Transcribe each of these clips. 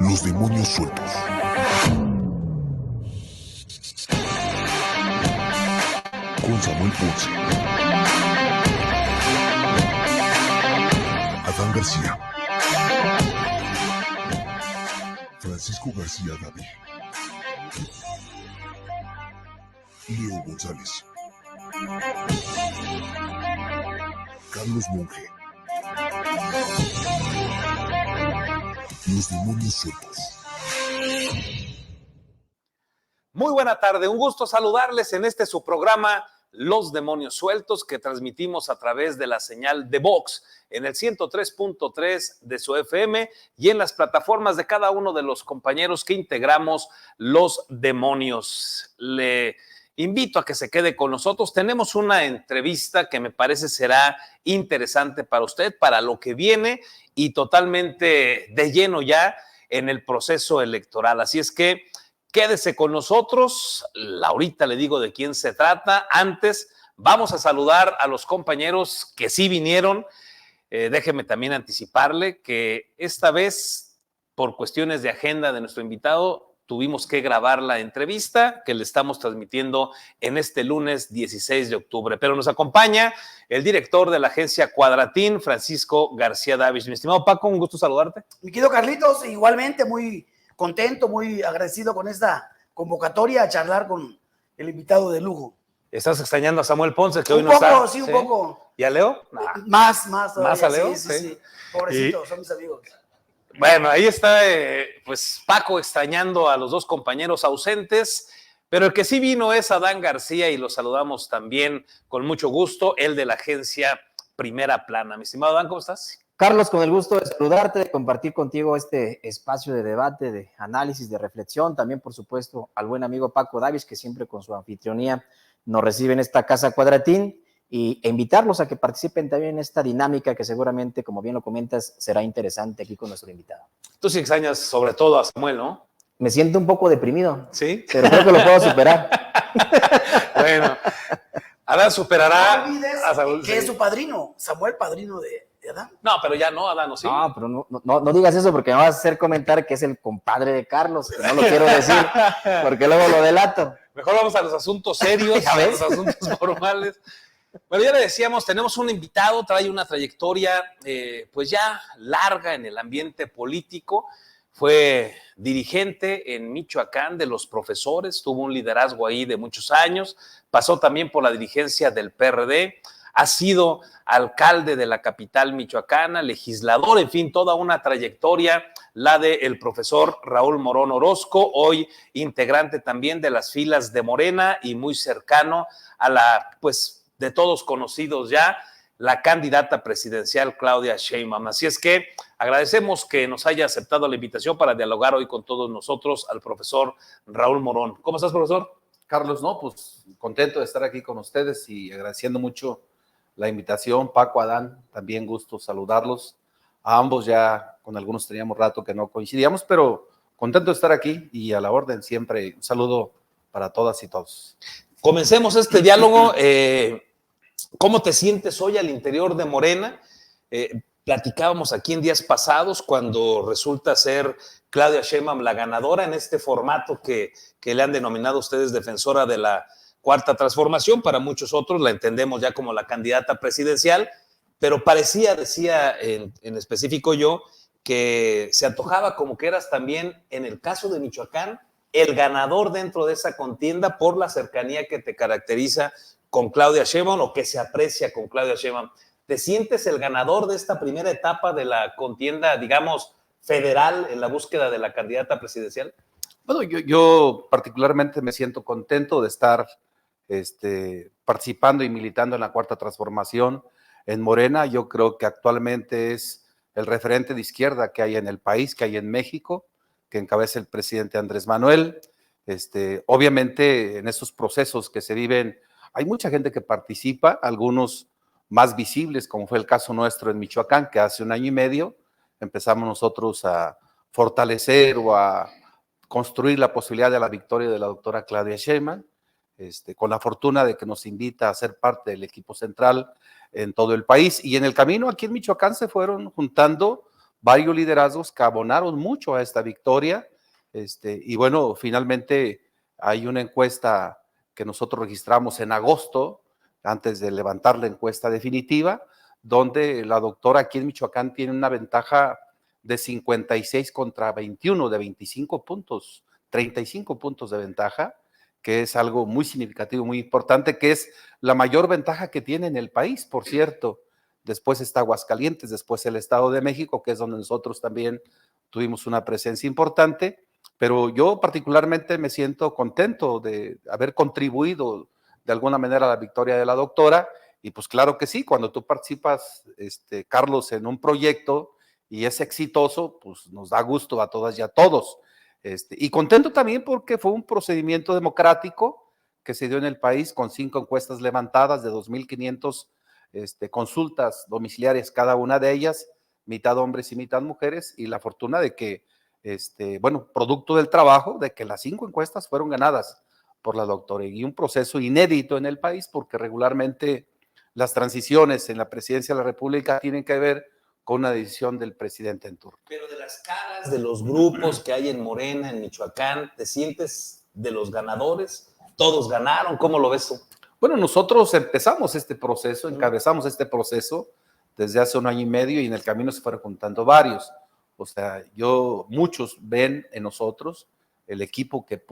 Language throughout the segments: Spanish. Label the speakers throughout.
Speaker 1: Los demonios sueltos. Con Samuel Ponce, Adán García, Francisco García David, Leo González, Carlos Monge. Los demonios sueltos.
Speaker 2: Muy buena tarde, un gusto saludarles en este su programa Los Demonios Sueltos, que transmitimos a través de la señal de Vox en el 103.3 de su FM y en las plataformas de cada uno de los compañeros que integramos Los Demonios. Le invito a que se quede con nosotros. Tenemos una entrevista que me parece será interesante para usted, para lo que viene y totalmente de lleno ya en el proceso electoral. Así es que quédese con nosotros. Ahorita le digo de quién se trata. Antes, vamos a saludar a los compañeros que sí vinieron. Déjeme también anticiparle que esta vez, por cuestiones de agenda de nuestro invitado, tuvimos que grabar la entrevista que le estamos transmitiendo en este lunes 16 de octubre. Pero nos acompaña el director de la agencia Cuadratín, Francisco García Davis. Mi estimado Paco, un gusto saludarte.
Speaker 3: Mi querido Carlitos, igualmente muy contento, muy agradecido con esta convocatoria a charlar con el invitado de lujo.
Speaker 2: ¿Estás extrañando a Samuel Ponce, que hoy no
Speaker 3: poco,
Speaker 2: está?
Speaker 3: Sí, un poco.
Speaker 2: ¿Y a Leo?
Speaker 3: Más todavía.
Speaker 2: ¿Más a Leo?
Speaker 3: Sí. Pobrecitos, son mis amigos.
Speaker 2: Bueno, ahí está, pues Paco extrañando a los dos compañeros ausentes, pero el que sí vino es Adán García y lo saludamos también con mucho gusto, el de la agencia Primera Plana. Mi estimado Adán, ¿cómo estás?
Speaker 4: Carlos, con el gusto de saludarte, de compartir contigo este espacio de debate, de análisis, de reflexión. También, por supuesto, al buen amigo Paco Davis, que siempre con su anfitrionía nos recibe en esta casa Cuadratín, e invitarlos a que participen también en esta dinámica que seguramente, como bien lo comentas, será interesante aquí con nuestro invitado.
Speaker 2: Tú sí extrañas sobre todo a Samuel, ¿no?
Speaker 4: Me siento un poco deprimido.
Speaker 2: Sí.
Speaker 4: Pero creo que lo puedo superar.
Speaker 2: Bueno, Adán superará
Speaker 3: a Samuel. Que es su padrino, Samuel, padrino de Adán.
Speaker 2: No, pero ya no, Adán, ¿o sí?
Speaker 4: No, pero no digas eso porque me vas a hacer comentar que es el compadre de Carlos, que no lo quiero decir, porque luego lo delato.
Speaker 2: Mejor vamos a los asuntos serios, a los asuntos formales. Bueno, ya le decíamos, tenemos un invitado, trae una trayectoria pues ya larga en el ambiente político. Fue dirigente en Michoacán de los profesores, tuvo un liderazgo ahí de muchos años, pasó también por la dirigencia del PRD, ha sido alcalde de la capital michoacana, legislador, en fin, toda una trayectoria, la del profesor Raúl Morón Orozco, hoy integrante también de las filas de Morena y muy cercano a la, pues, de todos conocidos ya, la candidata presidencial Claudia Sheinbaum. Así es que agradecemos que nos haya aceptado la invitación para dialogar hoy con todos nosotros al profesor Raúl Morón. ¿Cómo estás, profesor?
Speaker 5: Carlos, no, pues contento de estar aquí con ustedes y agradeciendo mucho la invitación. Paco, Adán, también gusto saludarlos. A ambos ya con algunos teníamos rato que no coincidíamos, pero contento de estar aquí y a la orden siempre. Un saludo para todas y todos.
Speaker 2: Comencemos este diálogo. ¿Cómo te sientes hoy al interior de Morena? Platicábamos aquí en días pasados cuando resulta ser Claudia Sheinbaum la ganadora en este formato que le han denominado ustedes defensora de la Cuarta Transformación. Para muchos otros la entendemos ya como la candidata presidencial, pero parecía, decía en específico yo, que se antojaba como que eras también, en el caso de Michoacán, el ganador dentro de esa contienda por la cercanía que te caracteriza con Claudia Sheinbaum o que se aprecia con Claudia Sheinbaum. ¿Te sientes el ganador de esta primera etapa de la contienda, digamos, federal en la búsqueda de la candidata presidencial?
Speaker 5: Bueno, yo particularmente me siento contento de estar participando y militando en la Cuarta Transformación en Morena. Yo creo que actualmente es el referente de izquierda que hay en el país, que hay en México, que encabeza el presidente Andrés Manuel. Obviamente en estos procesos que se viven hay mucha gente que participa, algunos más visibles, como fue el caso nuestro en Michoacán, que hace 1 año y medio empezamos nosotros a fortalecer o a construir la posibilidad de la victoria de la doctora Claudia Sheinbaum, con la fortuna de que nos invita a ser parte del equipo central en todo el país. Y en el camino aquí en Michoacán se fueron juntando varios liderazgos que abonaron mucho a esta victoria. Y bueno, finalmente hay una encuesta que nosotros registramos en agosto, antes de levantar la encuesta definitiva, donde la doctora aquí en Michoacán tiene una ventaja de 56 contra 21, de 25 puntos, 35 puntos de ventaja, que es algo muy significativo, muy importante, que es la mayor ventaja que tiene en el país, por cierto. Después está Aguascalientes, después el Estado de México, que es donde nosotros también tuvimos una presencia importante, pero yo particularmente me siento contento de haber contribuido de alguna manera a la victoria de la doctora, y pues claro que sí, cuando tú participas, Carlos, en un proyecto y es exitoso, pues nos da gusto a todas y a todos. Y contento también porque fue un procedimiento democrático que se dio en el país con 5 encuestas levantadas de 2,500 consultas domiciliarias, cada una de ellas, mitad hombres y mitad mujeres, y la fortuna de que, bueno, producto del trabajo, de que las 5 encuestas fueron ganadas por la doctora, y un proceso inédito en el país, porque regularmente las transiciones en la presidencia de la República tienen que ver con una decisión del presidente en turno.
Speaker 2: Pero de las caras de los grupos que hay en Morena, en Michoacán, ¿te sientes de los ganadores? ¿Todos ganaron? ¿Cómo lo ves tú?
Speaker 5: Bueno, nosotros empezamos este proceso, encabezamos este proceso desde hace 1 año y medio, y en el camino se fueron juntando varios. O sea, muchos ven en nosotros el equipo que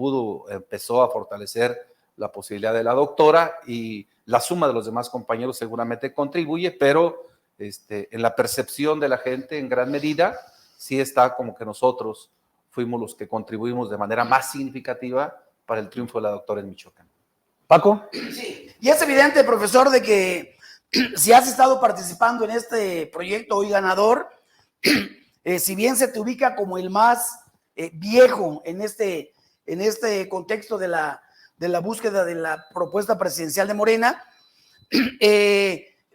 Speaker 5: empezó a fortalecer la posibilidad de la doctora, y la suma de los demás compañeros seguramente contribuye, pero en la percepción de la gente en gran medida sí está como que nosotros fuimos los que contribuimos de manera más significativa para el triunfo de la doctora en Michoacán.
Speaker 2: Paco.
Speaker 3: Sí, y es evidente, profesor, de que si has estado participando en este proyecto hoy ganador, si bien se te ubica como el más viejo en este contexto de la búsqueda de la propuesta presidencial de Morena,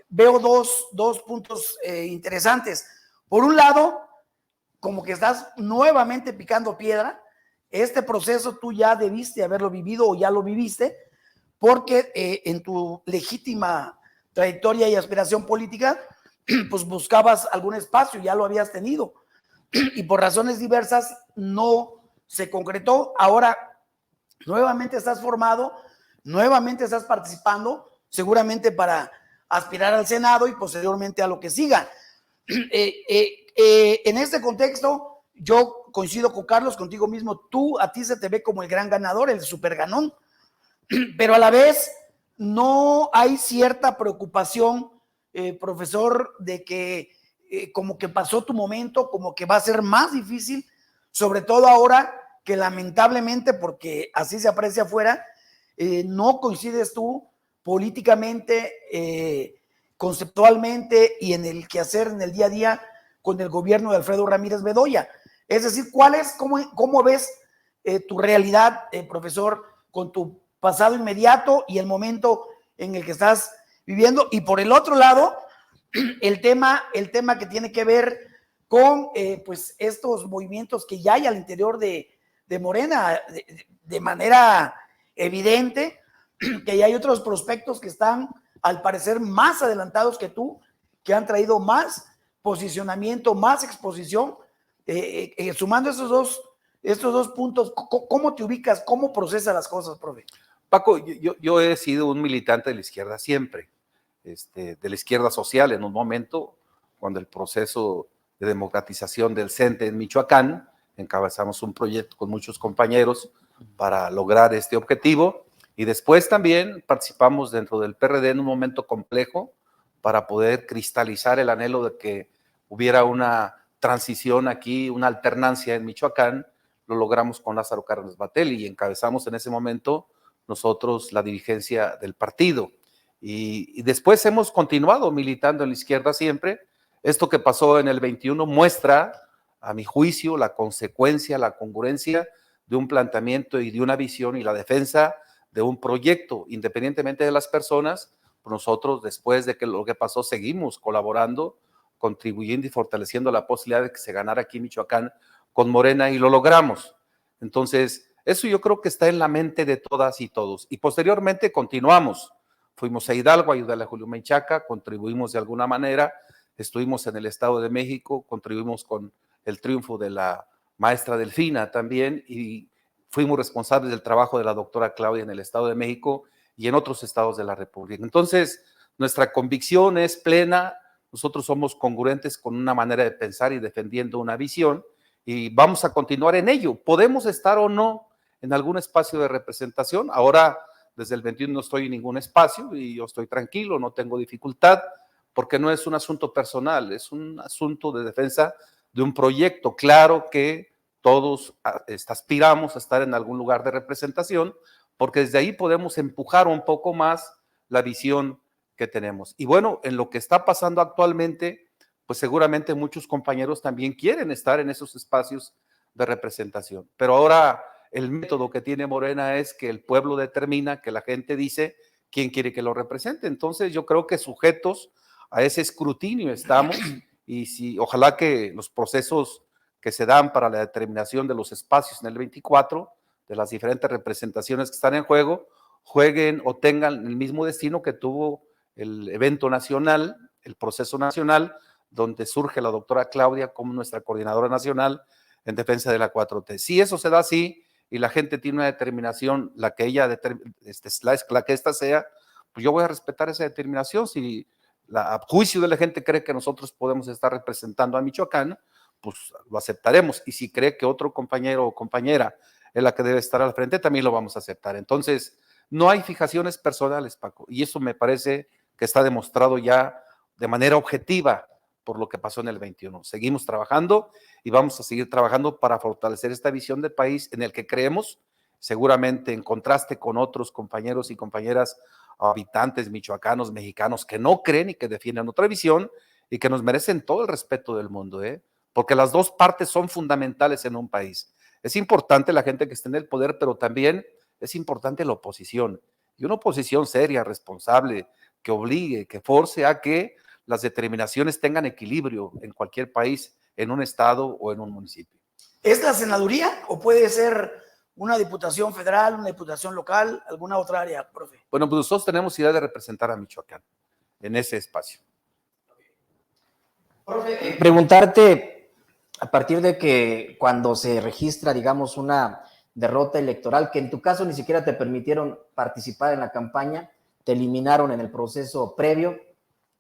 Speaker 3: veo dos puntos interesantes. Por un lado, como que estás nuevamente picando piedra. Este proceso tú ya debiste haberlo vivido o ya lo viviste, porque en tu legítima trayectoria y aspiración política, pues buscabas algún espacio, ya lo habías tenido, y por razones diversas no se concretó. Ahora nuevamente estás formado, nuevamente estás participando, seguramente para aspirar al Senado y posteriormente a lo que siga. En este contexto, yo coincido con Carlos, contigo mismo, a ti se te ve como el gran ganador, el superganón, pero a la vez no hay cierta preocupación, profesor, de que como que pasó tu momento, como que va a ser más difícil, sobre todo ahora que lamentablemente, porque así se aprecia afuera, no coincides tú políticamente, conceptualmente y en el quehacer, en el día a día, con el gobierno de Alfredo Ramírez Bedoya. Es decir, cómo ves tu realidad, profesor, con tu pasado inmediato y el momento en el que estás viviendo? Y por el otro lado, el tema que tiene que ver con pues estos movimientos que ya hay al interior de Morena, de manera evidente, que ya hay otros prospectos que están al parecer más adelantados que tú, que han traído más posicionamiento, más exposición. Sumando estos dos puntos, ¿cómo te ubicas? ¿Cómo procesas las cosas, profe?
Speaker 5: Paco, yo he sido un militante de la izquierda siempre, de la izquierda social. En un momento, cuando el proceso de democratización del CENTE en Michoacán, encabezamos un proyecto con muchos compañeros para lograr este objetivo, y después también participamos dentro del PRD en un momento complejo para poder cristalizar el anhelo de que hubiera una transición aquí, una alternancia en Michoacán. Lo logramos con Lázaro Cárdenas Batelli y encabezamos en ese momento nosotros la dirigencia del partido. Y después hemos continuado militando en la izquierda siempre. Esto que pasó en el 21 muestra, a mi juicio, la consecuencia, la congruencia de un planteamiento y de una visión y la defensa de un proyecto, independientemente de las personas. Nosotros, después de que lo que pasó, seguimos colaborando, contribuyendo y fortaleciendo la posibilidad de que se ganara aquí en Michoacán con Morena, y lo logramos. Entonces, eso yo creo que está en la mente de todas y todos. Y posteriormente continuamos. Fuimos a Hidalgo a ayudarle a Julio Menchaca, contribuimos de alguna manera estuvimos en el Estado de México, contribuimos con el triunfo de la maestra Delfina también y fuimos responsables del trabajo de la doctora Claudia en el Estado de México y en otros estados de la República. Entonces, nuestra convicción es plena, nosotros somos congruentes con una manera de pensar y defendiendo una visión y vamos a continuar en ello. Podemos estar o no en algún espacio de representación. Ahora, desde el 21 no estoy en ningún espacio y yo estoy tranquilo, no tengo dificultad, porque no es un asunto personal, es un asunto de defensa de un proyecto. Claro que todos aspiramos a estar en algún lugar de representación, porque desde ahí podemos empujar un poco más la visión que tenemos. Y bueno, en lo que está pasando actualmente, pues seguramente muchos compañeros también quieren estar en esos espacios de representación. Pero ahora el método que tiene Morena es que el pueblo determina, que la gente dice quién quiere que lo represente. Entonces yo creo que sujetos a ese escrutinio estamos y si ojalá que los procesos que se dan para la determinación de los espacios en el 24, de las diferentes representaciones que están en juego, jueguen o tengan el mismo destino que tuvo el evento nacional, el proceso nacional, donde surge la doctora Claudia como nuestra coordinadora nacional en defensa de la 4T. Si eso se da así y la gente tiene una determinación, la que esta sea, pues yo voy a respetar esa determinación. Si a juicio de la gente cree que nosotros podemos estar representando a Michoacán, pues lo aceptaremos. Y si cree que otro compañero o compañera es la que debe estar al frente, también lo vamos a aceptar. Entonces, no hay fijaciones personales, Paco, y eso me parece que está demostrado ya de manera objetiva por lo que pasó en el 21. Seguimos trabajando y vamos a seguir trabajando para fortalecer esta visión de país en el que creemos, seguramente en contraste con otros compañeros y compañeras habitantes michoacanos, mexicanos, que no creen y que defienden otra visión y que nos merecen todo el respeto del mundo, porque las dos partes son fundamentales en un país. Es importante la gente que esté en el poder, pero también es importante la oposición, y una oposición seria, responsable, que obligue, que force a que las determinaciones tengan equilibrio en cualquier país, en un estado o en un municipio.
Speaker 3: ¿Es la senaduría o puede ser una diputación federal, una diputación local, alguna otra área, profe?
Speaker 5: Bueno, pues nosotros tenemos idea de representar a Michoacán en ese espacio.
Speaker 4: Profe, preguntarte, a partir de que cuando se registra, digamos, una derrota electoral, que en tu caso ni siquiera te permitieron participar en la campaña, te eliminaron en el proceso previo,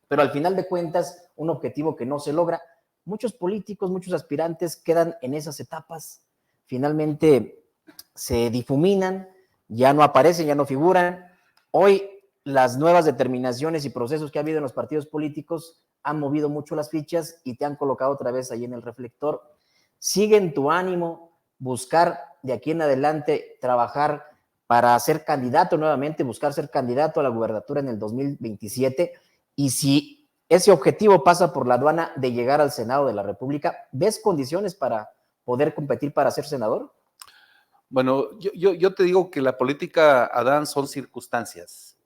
Speaker 4: pero al final de cuentas, un objetivo que no se logra. Muchos políticos, muchos aspirantes quedan en esas etapas, finalmente se difuminan, ya no aparecen, ya no figuran. Hoy las nuevas determinaciones y procesos que ha habido en los partidos políticos han movido mucho las fichas y te han colocado otra vez ahí en el reflector. ¿Sigue en tu ánimo buscar de aquí en adelante trabajar para ser candidato nuevamente, buscar ser candidato a la gubernatura en el 2027? Y si ese objetivo pasa por la aduana de llegar al Senado de la República, ¿ves condiciones para poder competir para ser senador?
Speaker 5: Bueno, yo te digo que la política, Adán, son circunstancias,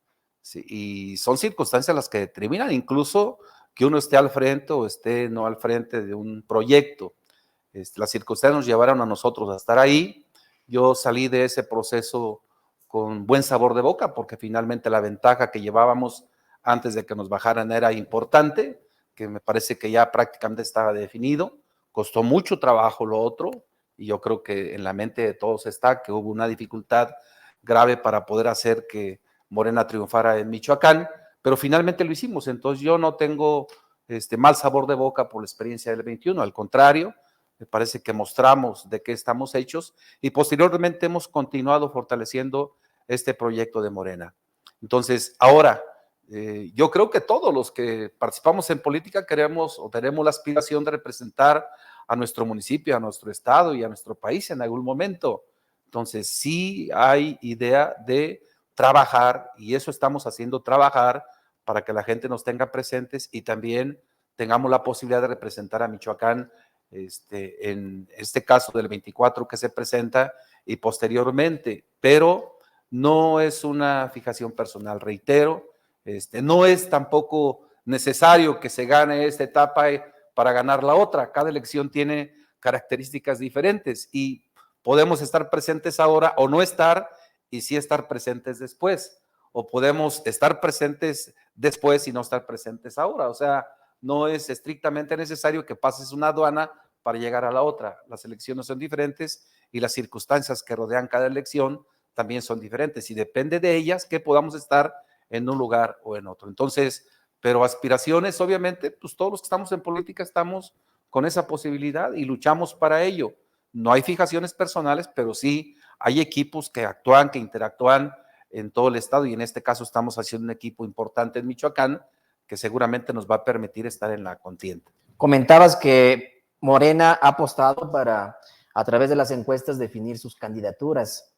Speaker 5: ¿sí? Y son circunstancias las que determinan incluso que uno esté al frente o esté no al frente de un proyecto. Las circunstancias nos llevaron a nosotros a estar ahí. Yo salí de ese proceso con buen sabor de boca porque finalmente la ventaja que llevábamos antes de que nos bajaran era importante, que me parece que ya prácticamente estaba definido. Costó mucho trabajo lo otro y yo creo que en la mente de todos está que hubo una dificultad grave para poder hacer que Morena triunfara en Michoacán, pero finalmente lo hicimos. Entonces yo no tengo mal sabor de boca por la experiencia del 21, al contrario, me parece que mostramos de qué estamos hechos y posteriormente hemos continuado fortaleciendo este proyecto de Morena. Entonces, ahora, yo creo que todos los que participamos en política queremos o tenemos la aspiración de representar a nuestro municipio, a nuestro estado y a nuestro país en algún momento. Entonces, sí hay idea de trabajar y eso estamos haciendo, trabajar para que la gente nos tenga presentes y también tengamos la posibilidad de representar a Michoacán en este caso del 24 que se presenta y posteriormente, pero no es una fijación personal, reitero, no es tampoco necesario que se gane esta etapa para ganar la otra, cada elección tiene características diferentes y podemos estar presentes ahora o no estar y sí estar presentes después, o podemos estar presentes después y no estar presentes ahora, o sea, no es estrictamente necesario que pases una aduana para llegar a la otra. Las elecciones son diferentes y las circunstancias que rodean cada elección también son diferentes y depende de ellas que podamos estar en un lugar o en otro. Entonces, pero aspiraciones, obviamente, pues todos los que estamos en política estamos con esa posibilidad y luchamos para ello. No hay fijaciones personales, pero sí hay equipos que actúan, que interactúan en todo el estado y en este caso estamos haciendo un equipo importante en Michoacán que seguramente nos va a permitir estar en la contienda.
Speaker 4: Comentabas que Morena ha apostado para, a través de las encuestas, definir sus candidaturas.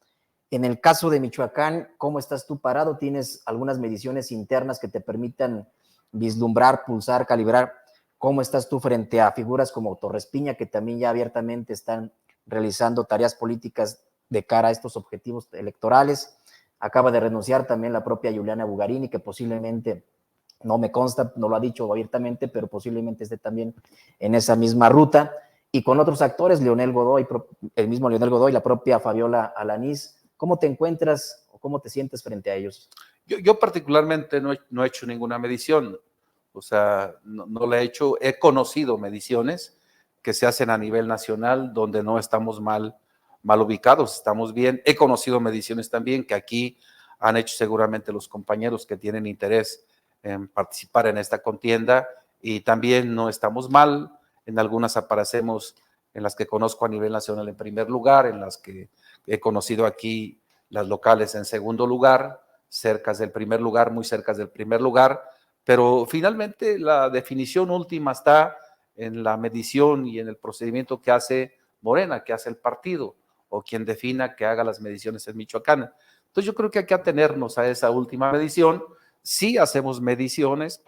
Speaker 4: En el caso de Michoacán, ¿cómo estás tú parado? ¿Tienes algunas mediciones internas que te permitan vislumbrar, pulsar, calibrar? ¿Cómo estás tú frente a figuras como Torres Piña, que también ya abiertamente están realizando tareas políticas de cara a estos objetivos electorales? Acaba de renunciar también la propia Juliana Bugarini, que posiblemente, no me consta, no lo ha dicho abiertamente, pero posiblemente esté también en esa misma ruta. Y con otros actores, Leonel Godoy, el mismo Leonel Godoy, la propia Fabiola Alanís. ¿Cómo te encuentras o cómo te sientes frente a ellos?
Speaker 5: Yo particularmente no he hecho ninguna medición, o sea, no la he hecho. He conocido mediciones que se hacen a nivel nacional donde no estamos mal ubicados, estamos bien. He conocido mediciones también que aquí han hecho seguramente los compañeros que tienen interés en participar en esta contienda y también no estamos mal. En algunas aparecemos, en las que conozco a nivel nacional en primer lugar, en las que he conocido aquí las locales en segundo lugar, cerca del primer lugar, muy cerca del primer lugar, pero finalmente la definición última está en la medición y en el procedimiento que hace Morena, que hace el partido, o quien defina que haga las mediciones en Michoacán. Entonces yo creo que hay que atenernos a esa última medición. Sí hacemos mediciones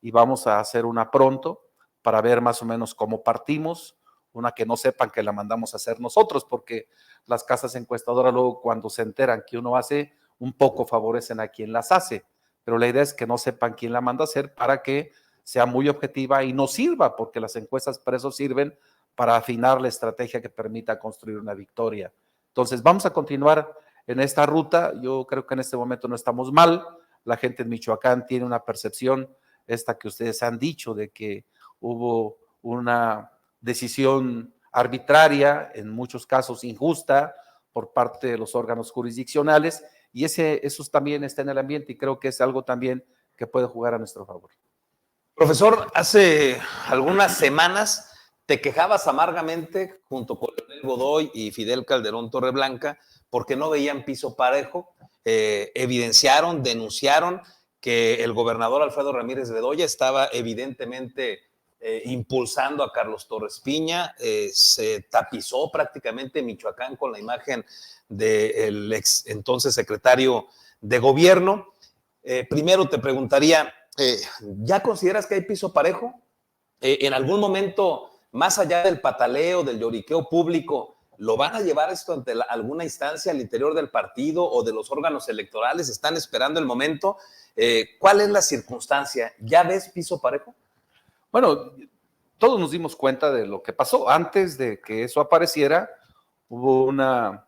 Speaker 5: y vamos a hacer una pronto, para ver más o menos cómo partimos, una que no sepan que la mandamos a hacer nosotros, porque las casas encuestadoras luego cuando se enteran que uno hace, un poco favorecen a quien las hace, pero la idea es que no sepan quién la manda a hacer para que sea muy objetiva y no sirva, porque las encuestas para eso sirven, para afinar la estrategia que permita construir una victoria. Entonces vamos a continuar en esta ruta. Yo creo que en este momento no estamos mal. La gente en Michoacán tiene una percepción, esta que ustedes han dicho, de que hubo una decisión arbitraria, en muchos casos injusta, por parte de los órganos jurisdiccionales, y eso también está en el ambiente y creo que es algo también que puede jugar a nuestro favor.
Speaker 2: Profesor, hace algunas semanas te quejabas amargamente junto con Leonel Godoy y Fidel Calderón Torreblanca porque no veían piso parejo, evidenciaron, denunciaron que el gobernador Alfredo Ramírez Bedoya estaba evidentemente impulsando a Carlos Torres Piña, se tapizó prácticamente Michoacán con la imagen del ex entonces secretario de gobierno. Primero te preguntaría, ¿ya consideras que hay piso parejo? En algún momento, más allá del pataleo, del lloriqueo público, ¿lo van a llevar esto ante alguna instancia al interior del partido o de los órganos electorales? ¿Están esperando el momento? ¿Cuál es la circunstancia? ¿Ya ves piso parejo?
Speaker 5: Bueno, todos nos dimos cuenta de lo que pasó. Antes de que eso apareciera, hubo una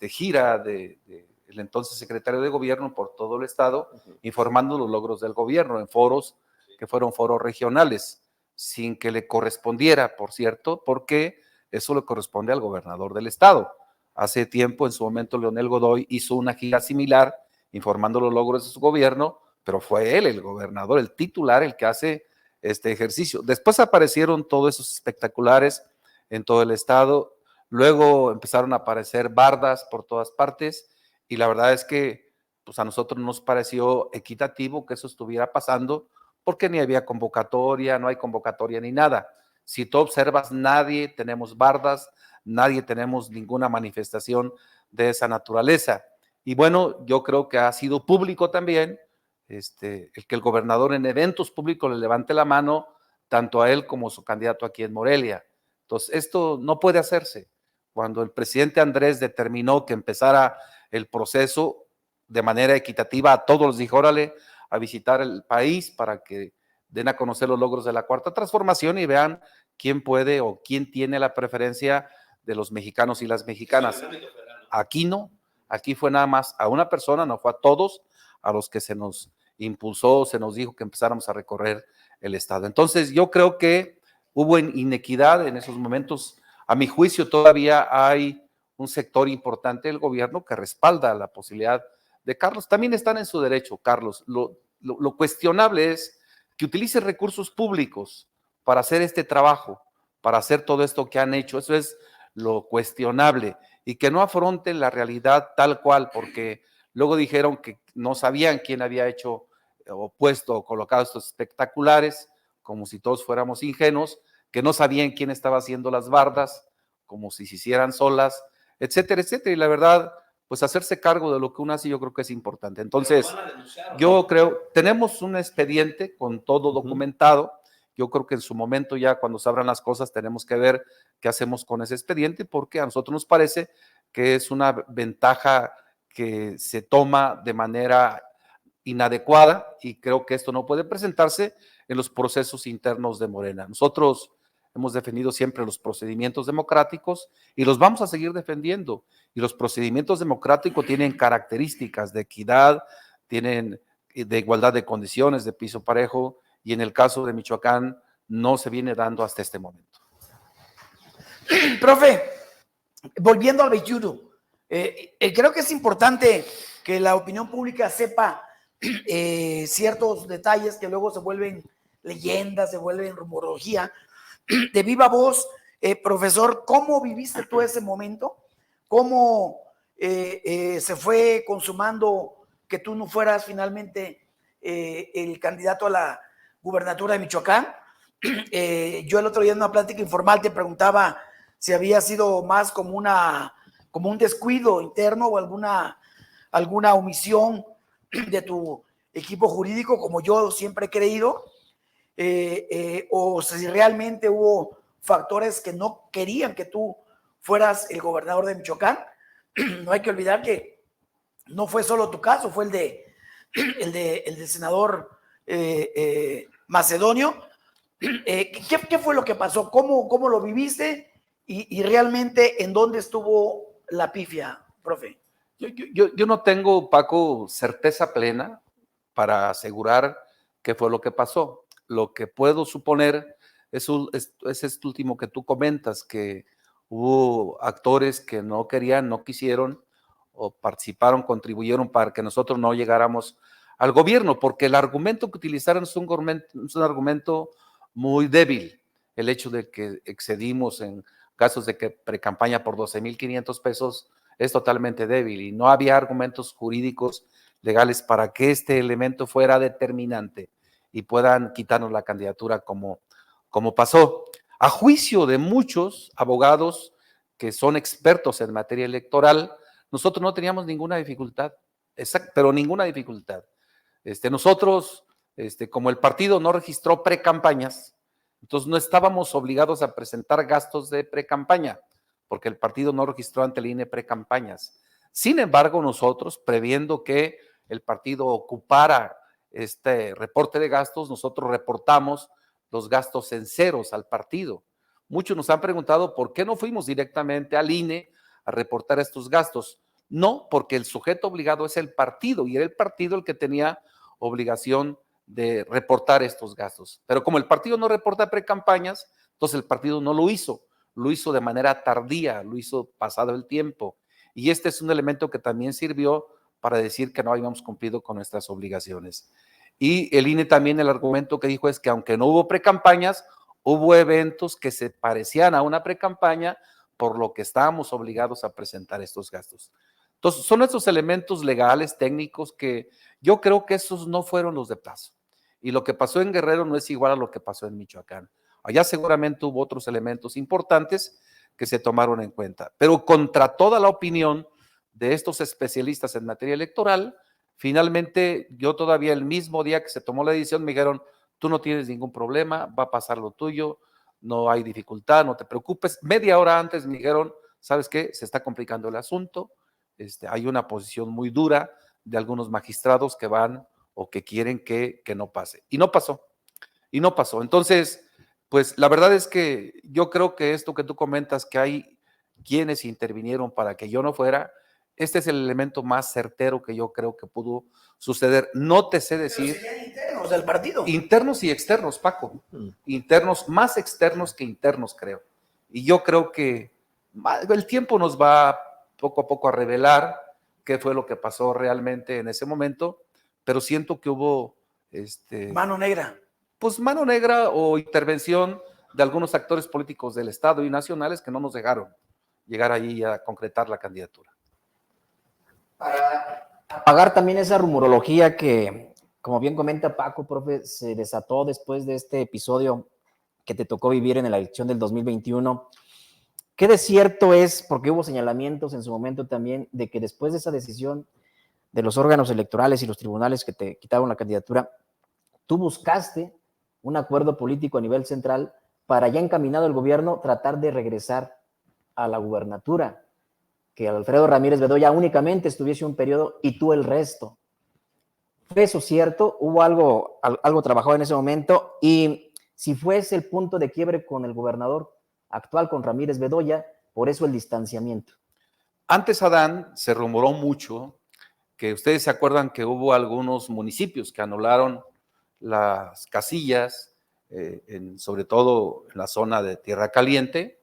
Speaker 5: gira del entonces secretario de gobierno por todo el estado, informando los logros del gobierno en foros que fueron foros regionales, sin que le correspondiera, por cierto, porque eso le corresponde al gobernador del estado. Hace tiempo, en su momento, Leonel Godoy hizo una gira similar, informando los logros de su gobierno, pero fue él, el gobernador, el titular, el que hace este ejercicio. Después aparecieron todos esos espectaculares en todo el estado, luego empezaron a aparecer bardas por todas partes y la verdad es que pues a nosotros nos pareció equitativo que eso estuviera pasando porque ni había convocatoria, no hay convocatoria ni nada. Si tú observas, nadie tenemos bardas, nadie tenemos ninguna manifestación de esa naturaleza. Y bueno, yo creo que ha sido público también el que el gobernador en eventos públicos le levante la mano tanto a él como a su candidato aquí en Morelia. Entonces, esto no puede hacerse. Cuando el presidente Andrés determinó que empezara el proceso de manera equitativa, a todos les dijo, órale, a visitar el país para que den a conocer los logros de la Cuarta Transformación y vean quién puede o quién tiene la preferencia de los mexicanos y las mexicanas. Aquí no, aquí fue nada más a una persona, no fue a todos a los que se nos impulsó, se nos dijo que empezáramos a recorrer el Estado. Entonces, yo creo que hubo inequidad en esos momentos. A mi juicio, todavía hay un sector importante del gobierno que respalda la posibilidad de Carlos. También están en su derecho, Carlos. Lo cuestionable es que utilice recursos públicos para hacer este trabajo, para hacer todo esto que han hecho. Eso es lo cuestionable, y que no afronten la realidad tal cual, porque luego dijeron que no sabían quién había hecho o puesto o colocado estos espectaculares, como si todos fuéramos ingenuos, que no sabían quién estaba haciendo las bardas, como si se hicieran solas, etcétera, etcétera. Y la verdad, pues hacerse cargo de lo que uno hace, yo creo que es importante. Entonces, yo creo, tenemos un expediente con todo documentado. Yo creo que en su momento, ya cuando se abran las cosas, tenemos que ver qué hacemos con ese expediente, porque a nosotros nos parece que es una ventaja que se toma de manera inadecuada, y creo que esto no puede presentarse en los procesos internos de Morena. Nosotros hemos defendido siempre los procedimientos democráticos y los vamos a seguir defendiendo. Y los procedimientos democráticos tienen características de equidad, tienen de igualdad de condiciones, de piso parejo, y en el caso de Michoacán no se viene dando hasta este momento.
Speaker 3: Profe, volviendo al 21, creo que es importante que la opinión pública sepa ciertos detalles que luego se vuelven leyendas, se vuelven rumorología. De viva voz, profesor, ¿cómo viviste tú ese momento? ¿Cómo se fue consumando que tú no fueras finalmente el candidato a la gubernatura de Michoacán? Yo el otro día en una plática informal te preguntaba si había sido más como un descuido interno o alguna omisión de tu equipo jurídico, como yo siempre he creído, o si realmente hubo factores que no querían que tú fueras el gobernador de Michoacán. No hay que olvidar que no fue solo tu caso, fue el del senador Macedonio. ¿Qué fue lo que pasó? ¿Cómo lo viviste? Y realmente, ¿en dónde estuvo la pifia, profe?
Speaker 5: Yo no tengo, Paco, certeza plena para asegurar qué fue lo que pasó. Lo que puedo suponer es este último que tú comentas, que hubo actores que no querían, no quisieron, o participaron, contribuyeron para que nosotros no llegáramos al gobierno, porque el argumento que utilizaron es un argumento muy débil. El hecho de que excedimos en casos de que precampaña por 12,500 pesos es totalmente débil, y no había argumentos jurídicos legales para que este elemento fuera determinante y puedan quitarnos la candidatura como pasó. A juicio de muchos abogados que son expertos en materia electoral, nosotros no teníamos ninguna dificultad, pero ninguna dificultad. Nosotros, como el partido no registró precampañas, entonces no estábamos obligados a presentar gastos de precampaña, porque el partido no registró ante el INE precampañas. Sin embargo, nosotros, previendo que el partido ocupara este reporte de gastos, nosotros reportamos los gastos en ceros al partido. Muchos nos han preguntado por qué no fuimos directamente al INE a reportar estos gastos. No, porque el sujeto obligado es el partido, y era el partido el que tenía obligación de reportar estos gastos. Pero como el partido no reporta precampañas, entonces el partido no lo hizo de manera tardía, lo hizo pasado el tiempo. Y este es un elemento que también sirvió para decir que no habíamos cumplido con nuestras obligaciones. Y el INE también, el argumento que dijo es que aunque no hubo precampañas, hubo eventos que se parecían a una precampaña, por lo que estábamos obligados a presentar estos gastos. Entonces, son estos elementos legales, técnicos, que yo creo que esos no fueron los de plazo. Y lo que pasó en Guerrero no es igual a lo que pasó en Michoacán. Allá seguramente hubo otros elementos importantes que se tomaron en cuenta. Pero contra toda la opinión de estos especialistas en materia electoral, finalmente yo todavía el mismo día que se tomó la decisión me dijeron: tú no tienes ningún problema, va a pasar lo tuyo, no hay dificultad, no te preocupes. Media hora antes me dijeron: ¿sabes qué? Se está complicando el asunto, hay una posición muy dura de algunos magistrados que van o que quieren que no pase. Y no pasó. Entonces, pues la verdad es que yo creo que esto que tú comentas, que hay quienes intervinieron para que yo no fuera, este es el elemento más certero que yo creo que pudo suceder. No te sé decir.
Speaker 3: Pero sería interno, internos del partido.
Speaker 5: Internos y externos, Paco. Internos, más externos que internos, creo. Y yo creo que el tiempo nos va poco a poco a revelar qué fue lo que pasó realmente en ese momento, pero siento que hubo
Speaker 3: Mano negra.
Speaker 5: pues mano negra o intervención de algunos actores políticos del Estado y nacionales que no nos dejaron llegar allí a concretar la candidatura.
Speaker 4: Para apagar también esa rumorología que, como bien comenta Paco, profe, se desató después de este episodio que te tocó vivir en la elección del 2021. ¿Qué de cierto es, porque hubo señalamientos en su momento también, de que después de esa decisión de los órganos electorales y los tribunales que te quitaron la candidatura, tú buscaste un acuerdo político a nivel central para ya encaminado el gobierno tratar de regresar a la gubernatura, que Alfredo Ramírez Bedoya únicamente estuviese un periodo y tú el resto? ¿Fue eso cierto? ¿Hubo algo trabajado en ese momento? Y si fuese el punto de quiebre con el gobernador actual, con Ramírez Bedoya, por eso el distanciamiento.
Speaker 5: Antes, Adán, se rumoró mucho que ustedes se acuerdan que hubo algunos municipios que anularon las casillas, sobre todo en la zona de Tierra Caliente,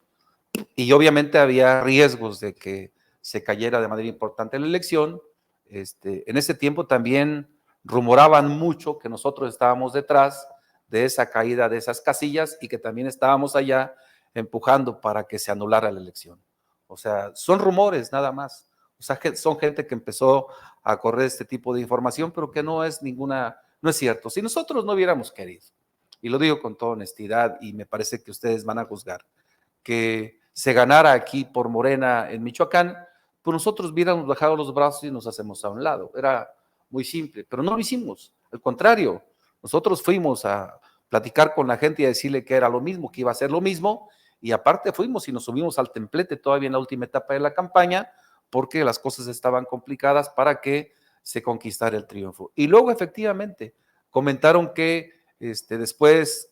Speaker 5: y obviamente había riesgos de que se cayera de manera importante la elección. En ese tiempo también rumoraban mucho que nosotros estábamos detrás de esa caída de esas casillas y que también estábamos allá empujando para que se anulara la elección. O sea, son rumores nada más. O sea, son gente que empezó a correr este tipo de información, pero que no es cierto. Si nosotros no hubiéramos querido, y lo digo con toda honestidad, y me parece que ustedes van a juzgar, que se ganara aquí por Morena en Michoacán, pues nosotros hubiéramos bajado los brazos y nos hacemos a un lado. Era muy simple, pero no lo hicimos. Al contrario, nosotros fuimos a platicar con la gente y a decirle que era lo mismo, que iba a ser lo mismo, y aparte fuimos y nos subimos al templete todavía en la última etapa de la campaña, porque las cosas estaban complicadas para que se conquistara el triunfo. Y luego efectivamente comentaron que después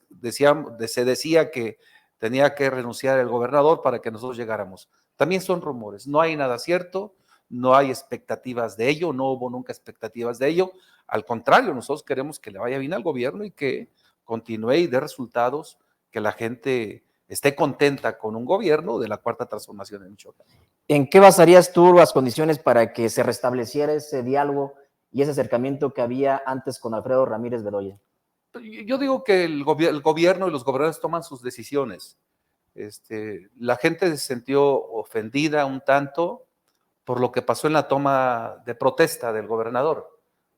Speaker 5: se decía que tenía que renunciar el gobernador para que nosotros llegáramos. También son rumores, no hay nada cierto, no hay expectativas de ello, no hubo nunca expectativas de ello. Al contrario, nosotros queremos que le vaya bien al gobierno y que continúe y dé resultados, que la gente esté contenta con un gobierno de la Cuarta Transformación en Michoacán.
Speaker 4: ¿En qué basarías tú las condiciones para que se restableciera ese diálogo y ese acercamiento que había antes con Alfredo Ramírez Bedoya?
Speaker 5: Yo digo que el gobierno y los gobernadores toman sus decisiones. La gente se sintió ofendida un tanto por lo que pasó en la toma de protesta del gobernador,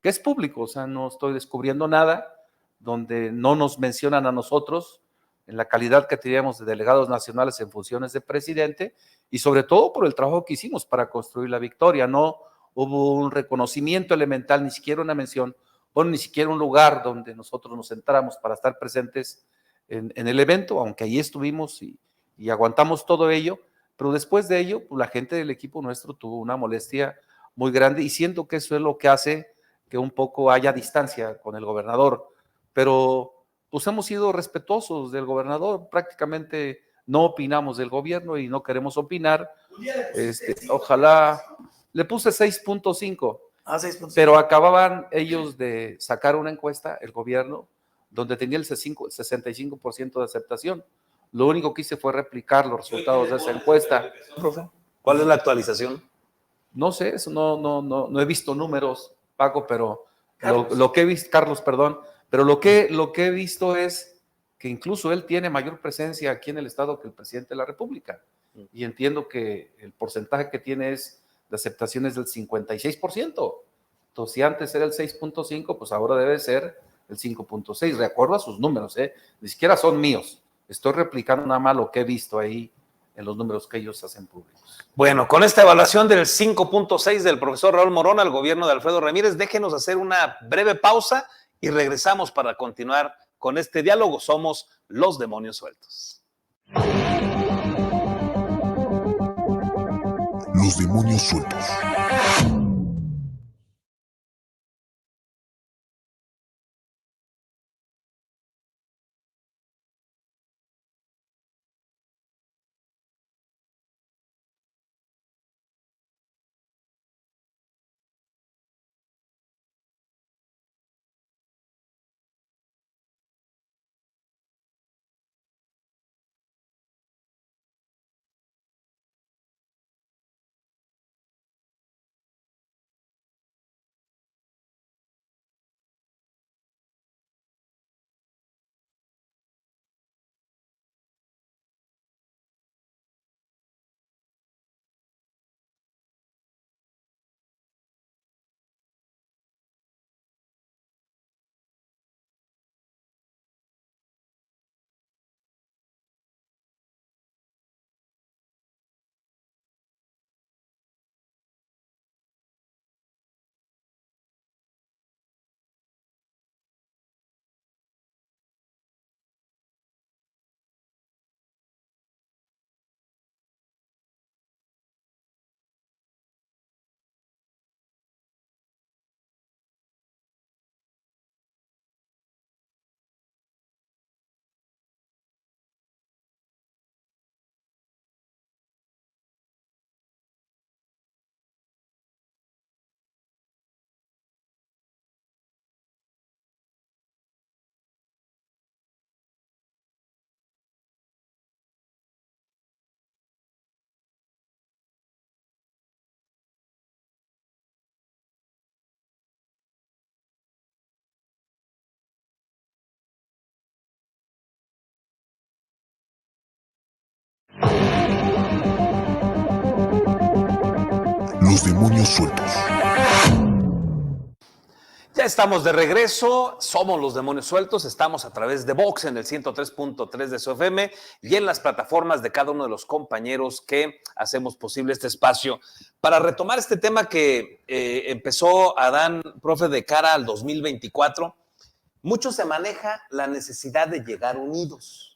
Speaker 5: que es público, o sea, no estoy descubriendo nada, donde no nos mencionan a nosotros en la calidad que teníamos de delegados nacionales en funciones de presidente, y sobre todo por el trabajo que hicimos para construir la victoria. No hubo un reconocimiento elemental, ni siquiera una mención, bueno, ni siquiera un lugar donde nosotros nos sentáramos para estar presentes en el evento, aunque ahí estuvimos y aguantamos todo ello, pero después de ello, pues, la gente del equipo nuestro tuvo una molestia muy grande y siento que eso es lo que hace que un poco haya distancia con el gobernador, pero pues hemos sido respetuosos del gobernador, prácticamente no opinamos del gobierno y no queremos opinar. Ojalá, le puse 6.5, pero acababan ellos de sacar una encuesta, el gobierno, donde tenía el 65% de aceptación. Lo único que hice fue replicar los resultados de esa encuesta.
Speaker 2: Profe, ¿cuál es la actualización?
Speaker 5: No sé, eso no he visto números, Paco, pero lo que he visto, Carlos, perdón, pero lo que he visto es que incluso él tiene mayor presencia aquí en el estado que el presidente de la República. Y entiendo que el porcentaje que tiene de aceptación es del 56%. Entonces, si antes era el 6.5, pues ahora debe ser el 5.6. De acuerdo a sus números, ni siquiera son míos. Estoy replicando nada más lo que he visto ahí en los números que ellos hacen públicos.
Speaker 2: Bueno, con esta evaluación del 5.6 del profesor Raúl Morón al gobierno de Alfredo Ramírez, déjenos hacer una breve pausa y regresamos para continuar con este diálogo. Somos los demonios sueltos.
Speaker 1: Los demonios sueltos. Los demonios sueltos.
Speaker 2: Ya estamos de regreso, somos los demonios sueltos, estamos a través de Vox en el 103.3 de su FM y en las plataformas de cada uno de los compañeros que hacemos posible este espacio. Para retomar este tema que empezó Adán, profe, de cara al 2024, mucho se maneja la necesidad de llegar unidos.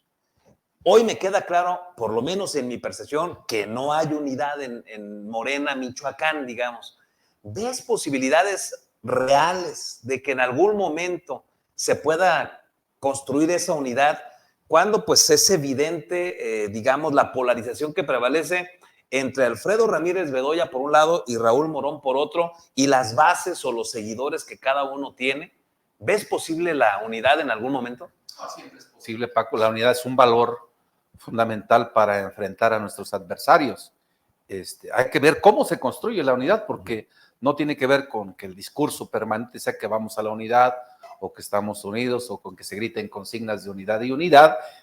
Speaker 2: Hoy me queda claro, por lo menos en mi percepción, que no hay unidad en Morena, Michoacán, digamos. ¿Ves posibilidades reales de que en algún momento se pueda construir esa unidad cuando pues es evidente, digamos, la polarización que prevalece entre Alfredo Ramírez Bedoya por un lado y Raúl Morón por otro, y las bases o los seguidores que cada uno tiene? ¿Ves posible la unidad en algún momento?
Speaker 5: No siempre es posible, Paco. La unidad es un valor fundamental para enfrentar a nuestros adversarios. Hay que ver cómo se construye la unidad, porque no tiene que ver con que el discurso permanente sea que vamos a la unidad o que estamos unidos, o con que se griten consignas de unidad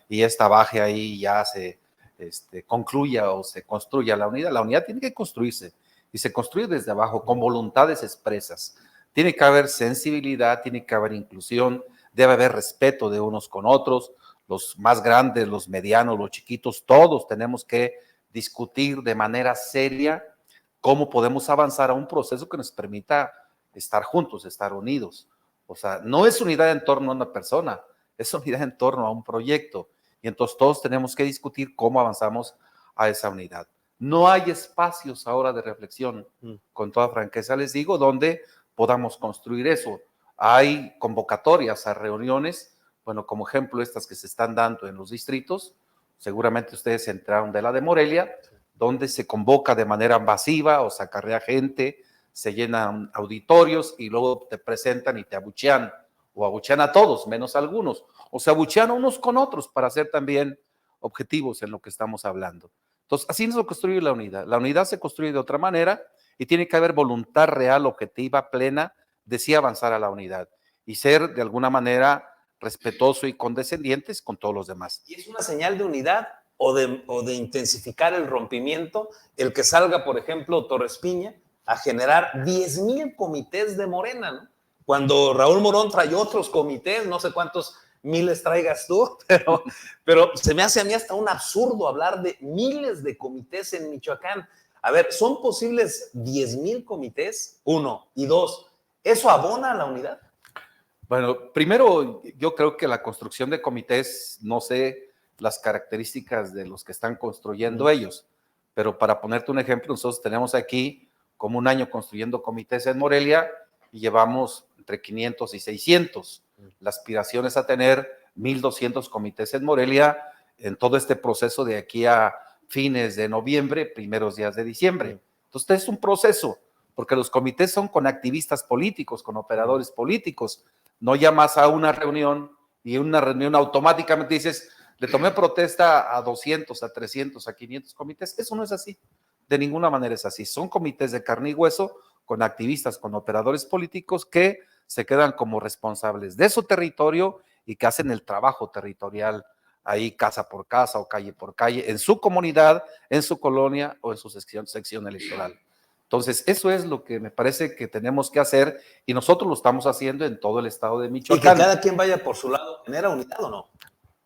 Speaker 5: y esta baje ahí ya se concluya o se construya la unidad. La unidad tiene que construirse y se construye desde abajo con voluntades expresas. Tiene que haber sensibilidad, tiene que haber inclusión, debe haber respeto de unos con otros, los más grandes, los medianos, los chiquitos, todos tenemos que discutir de manera seria cómo podemos avanzar a un proceso que nos permita estar juntos, estar unidos. O sea, no es unidad en torno a una persona, es unidad en torno a un proyecto. Y entonces todos tenemos que discutir cómo avanzamos a esa unidad. No hay espacios ahora de reflexión, con toda franqueza les digo, donde podamos construir eso. Hay convocatorias a reuniones, bueno, como ejemplo estas que se están dando en los distritos, seguramente ustedes se enteraron de la de Morelia, donde se convoca de manera masiva o se acarrea gente, se llenan auditorios y luego te presentan y te abuchean, o abuchean a todos, menos a algunos, o se abuchean unos con otros para ser también objetivos en lo que estamos hablando. Entonces, así no se construye la unidad. La unidad se construye de otra manera y tiene que haber voluntad real, objetiva, plena, de sí avanzar a la unidad y ser de alguna manera respetuoso y condescendientes con todos los demás.
Speaker 2: ¿Y es una señal de unidad o de intensificar el rompimiento el que salga, por ejemplo, Torres Piña a generar 10,000 comités de Morena, ¿no? Cuando Raúl Morón trae otros comités, no sé cuántos miles traigas tú, pero se me hace a mí hasta un absurdo hablar de miles de comités en Michoacán. A ver, ¿son posibles 10,000 comités? Uno. Y dos, ¿eso abona a la unidad?
Speaker 5: Bueno, primero, yo creo que la construcción de comités, no sé las características de los que están construyendo ellos, pero para ponerte un ejemplo, nosotros tenemos aquí como un año construyendo comités en Morelia y llevamos entre 500 y 600. La aspiración es a tener 1,200 comités en Morelia en todo este proceso de aquí a fines de noviembre, primeros días de diciembre. Entonces, es un proceso, porque los comités son con activistas políticos, con operadores políticos. No llamas a una reunión y en una reunión automáticamente dices, le tomé protesta a 200, a 300, a 500 comités. Eso no es así. De ninguna manera es así. Son comités de carne y hueso con activistas, con operadores políticos que se quedan como responsables de su territorio y que hacen el trabajo territorial ahí casa por casa o calle por calle, en su comunidad, en su colonia o en su sección electoral. Entonces, eso es lo que me parece que tenemos que hacer y nosotros lo estamos haciendo en todo el estado de Michoacán.
Speaker 2: Y que cada quien vaya por su lado, ¿genera unidad o no?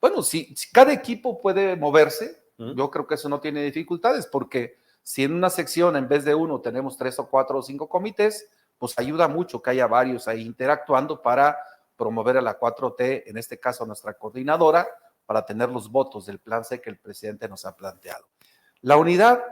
Speaker 5: Bueno, si cada equipo puede moverse, yo creo que eso no tiene dificultades, porque si en una sección en vez de uno tenemos 3 o 4 o 5 comités, pues ayuda mucho que haya varios ahí interactuando para promover a la 4T, en este caso a nuestra coordinadora, para tener los votos del plan C que el presidente nos ha planteado. La unidad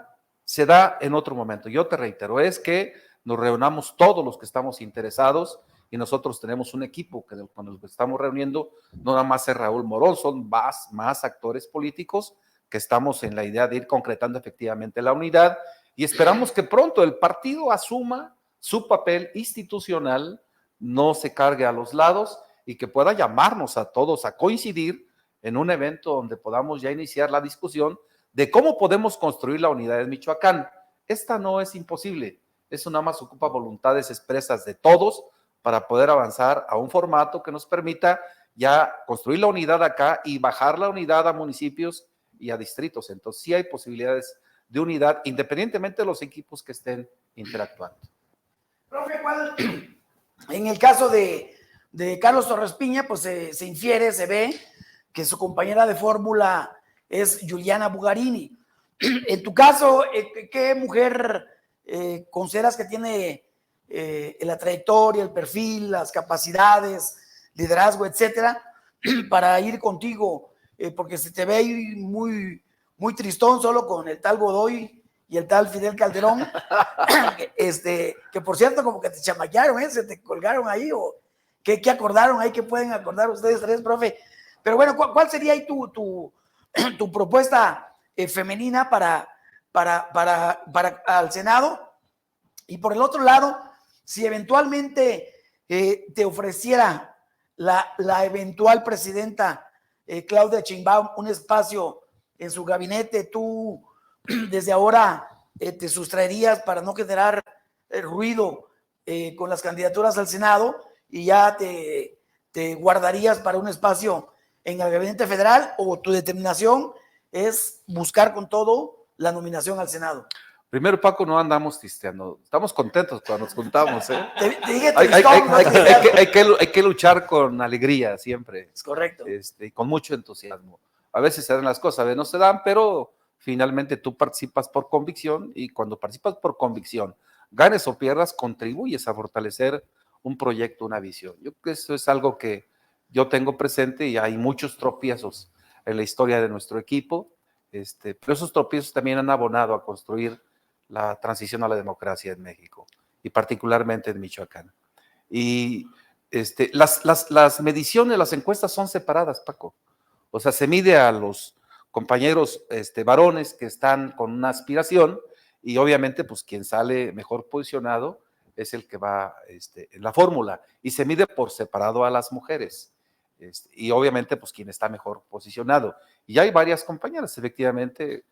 Speaker 5: se da en otro momento. Yo te reitero, es que nos reunamos todos los que estamos interesados y nosotros tenemos un equipo que cuando nos estamos reuniendo, no nada más es Raúl Morón, son más actores políticos que estamos en la idea de ir concretando efectivamente la unidad y esperamos que pronto el partido asuma su papel institucional, no se cargue a los lados y que pueda llamarnos a todos a coincidir en un evento donde podamos ya iniciar la discusión de cómo podemos construir la unidad en Michoacán. Esta no es imposible, eso nada más ocupa voluntades expresas de todos para poder avanzar a un formato que nos permita ya construir la unidad acá y bajar la unidad a municipios y a distritos. Entonces sí hay posibilidades de unidad, independientemente de los equipos que estén interactuando.
Speaker 3: Profe, en el caso de Carlos Torres Piña, pues se infiere, se ve que su compañera de fórmula es Giuliana Bugarini. En tu caso, ¿qué mujer consideras que tiene la trayectoria, el perfil, las capacidades, liderazgo, etcétera, para ir contigo? Porque se te ve ahí muy, muy tristón solo con el tal Godoy y el tal Fidel Calderón, que por cierto como que te chamaquearon, se te colgaron ahí, o ¿qué acordaron ahí? ¿Qué pueden acordar ustedes tres, profe? Pero bueno, ¿cuál sería ahí tu propuesta femenina para al Senado? Y por el otro lado, si eventualmente te ofreciera la eventual presidenta Claudia Sheinbaum un espacio en su gabinete, tú desde ahora te sustraerías para no generar ruido con las candidaturas al Senado y ya te guardarías para un espacio en el gabinete federal, o tu determinación es buscar con todo la nominación al Senado?
Speaker 5: Primero, Paco, no andamos tristeando, estamos contentos cuando nos juntamos.
Speaker 3: Te dije tristón,
Speaker 5: Hay que luchar con alegría siempre.
Speaker 3: Es correcto.
Speaker 5: Y con mucho entusiasmo. A veces se dan las cosas, a veces no se dan, pero finalmente tú participas por convicción, y cuando participas por convicción, ganes o pierdas, contribuyes a fortalecer un proyecto, una visión. Yo creo que eso es algo que yo tengo presente, y hay muchos tropiezos en la historia de nuestro equipo, pero esos tropiezos también han abonado a construir la transición a la democracia en México, y particularmente en Michoacán. Y las mediciones, las encuestas son separadas, Paco. O sea, se mide a los compañeros varones que están con una aspiración, y obviamente pues quien sale mejor posicionado es el que va en la fórmula, y se mide por separado a las mujeres, y obviamente pues quien está mejor posicionado. Y hay varias compañeras, efectivamente,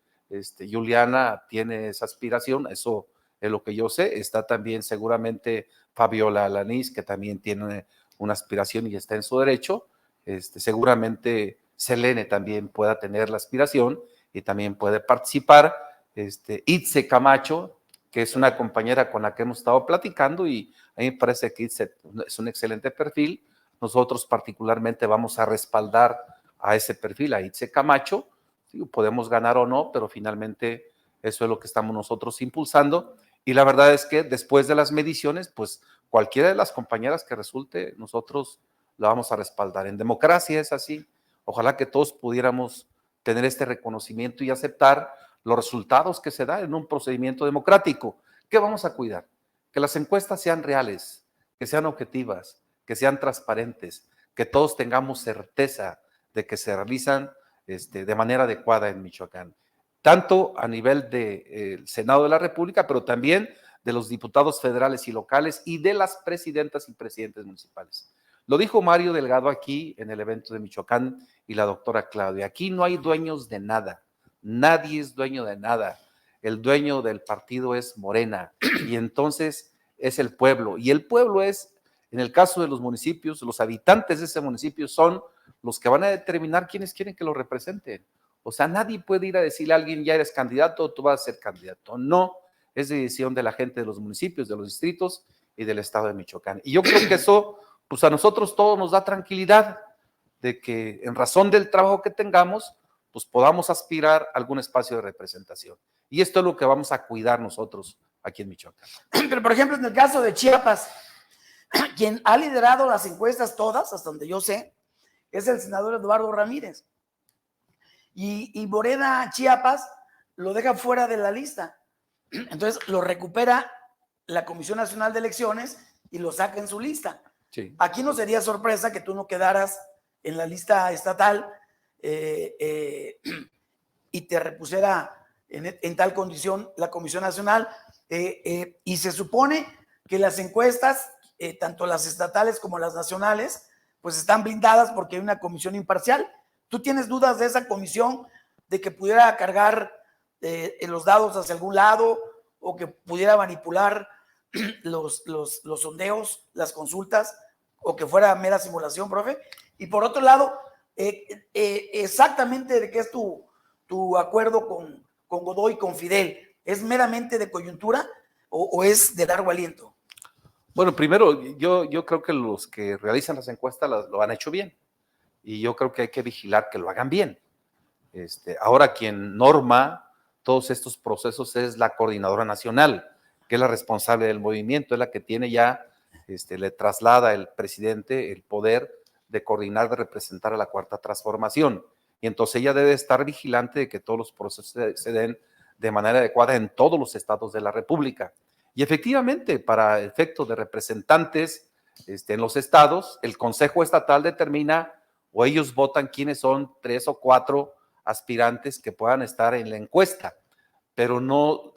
Speaker 5: Giuliana tiene esa aspiración, eso es lo que yo sé. Está también seguramente Fabiola Alanís, que también tiene una aspiración y está en su derecho. Seguramente Selene también pueda tener la aspiración y también puede participar. Itze Camacho, que es una compañera con la que hemos estado platicando, y a mí me parece que Itze es un excelente perfil. Nosotros particularmente vamos a respaldar a ese perfil, a Itze Camacho. Podemos ganar o no, pero finalmente eso es lo que estamos nosotros impulsando. Y la verdad es que después de las mediciones, pues cualquiera de las compañeras que resulte, nosotros la vamos a respaldar. En democracia es así. Ojalá que todos pudiéramos tener este reconocimiento y aceptar los resultados que se dan en un procedimiento democrático. ¿Qué vamos a cuidar? Que las encuestas sean reales, que sean objetivas, que sean transparentes, que todos tengamos certeza de que se realizan de manera adecuada en Michoacán, tanto a nivel del Senado de la República, pero también de los diputados federales y locales, y de las presidentas y presidentes municipales. Lo dijo Mario Delgado aquí en el evento de Michoacán, y la doctora Claudia: aquí no hay dueños de nada, nadie es dueño de nada, el dueño del partido es Morena, y entonces es el pueblo, y el pueblo es, en el caso de los municipios, los habitantes de ese municipio son los que van a determinar quiénes quieren que lo representen. O sea, nadie puede ir a decirle a alguien: ya eres candidato, tú vas a ser candidato. No, es decisión de la gente de los municipios, de los distritos y del estado de Michoacán. Y yo creo que eso, pues a nosotros todos nos da tranquilidad de que en razón del trabajo que tengamos, pues podamos aspirar a algún espacio de representación. Y esto es lo que vamos a cuidar nosotros aquí en Michoacán.
Speaker 3: Pero, por ejemplo, en el caso de Chiapas, quien ha liderado las encuestas todas, hasta donde yo sé, es el senador Eduardo Ramírez. Y Morena Chiapas lo deja fuera de la lista. Entonces lo recupera la Comisión Nacional de Elecciones y lo saca en su lista.
Speaker 5: Sí.
Speaker 3: Aquí no sería sorpresa que tú no quedaras en la lista estatal y te repusiera en tal condición la Comisión Nacional. Y se supone que las encuestas, tanto las estatales como las nacionales, pues están blindadas porque hay una comisión imparcial. ¿Tú tienes dudas de esa comisión, de que pudiera cargar los dados hacia algún lado, o que pudiera manipular los sondeos, las consultas, o que fuera mera simulación, profe? Y por otro lado, exactamente de qué es tu acuerdo con Godoy, con Fidel. ¿Es meramente de coyuntura? o es de largo aliento?
Speaker 5: Bueno, primero, yo creo que los que realizan las encuestas lo han hecho bien y yo creo que hay que vigilar que lo hagan bien. Ahora quien norma todos estos procesos es la Coordinadora Nacional, que es la responsable del movimiento, es la que tiene ya, le traslada el presidente el poder de coordinar, de representar a la Cuarta Transformación. Y entonces ella debe estar vigilante de que todos los procesos se den de manera adecuada en todos los estados de la República. Y efectivamente, para efectos de representantes en los estados, el Consejo Estatal determina o ellos votan quiénes son 3 o 4 aspirantes que puedan estar en la encuesta, pero no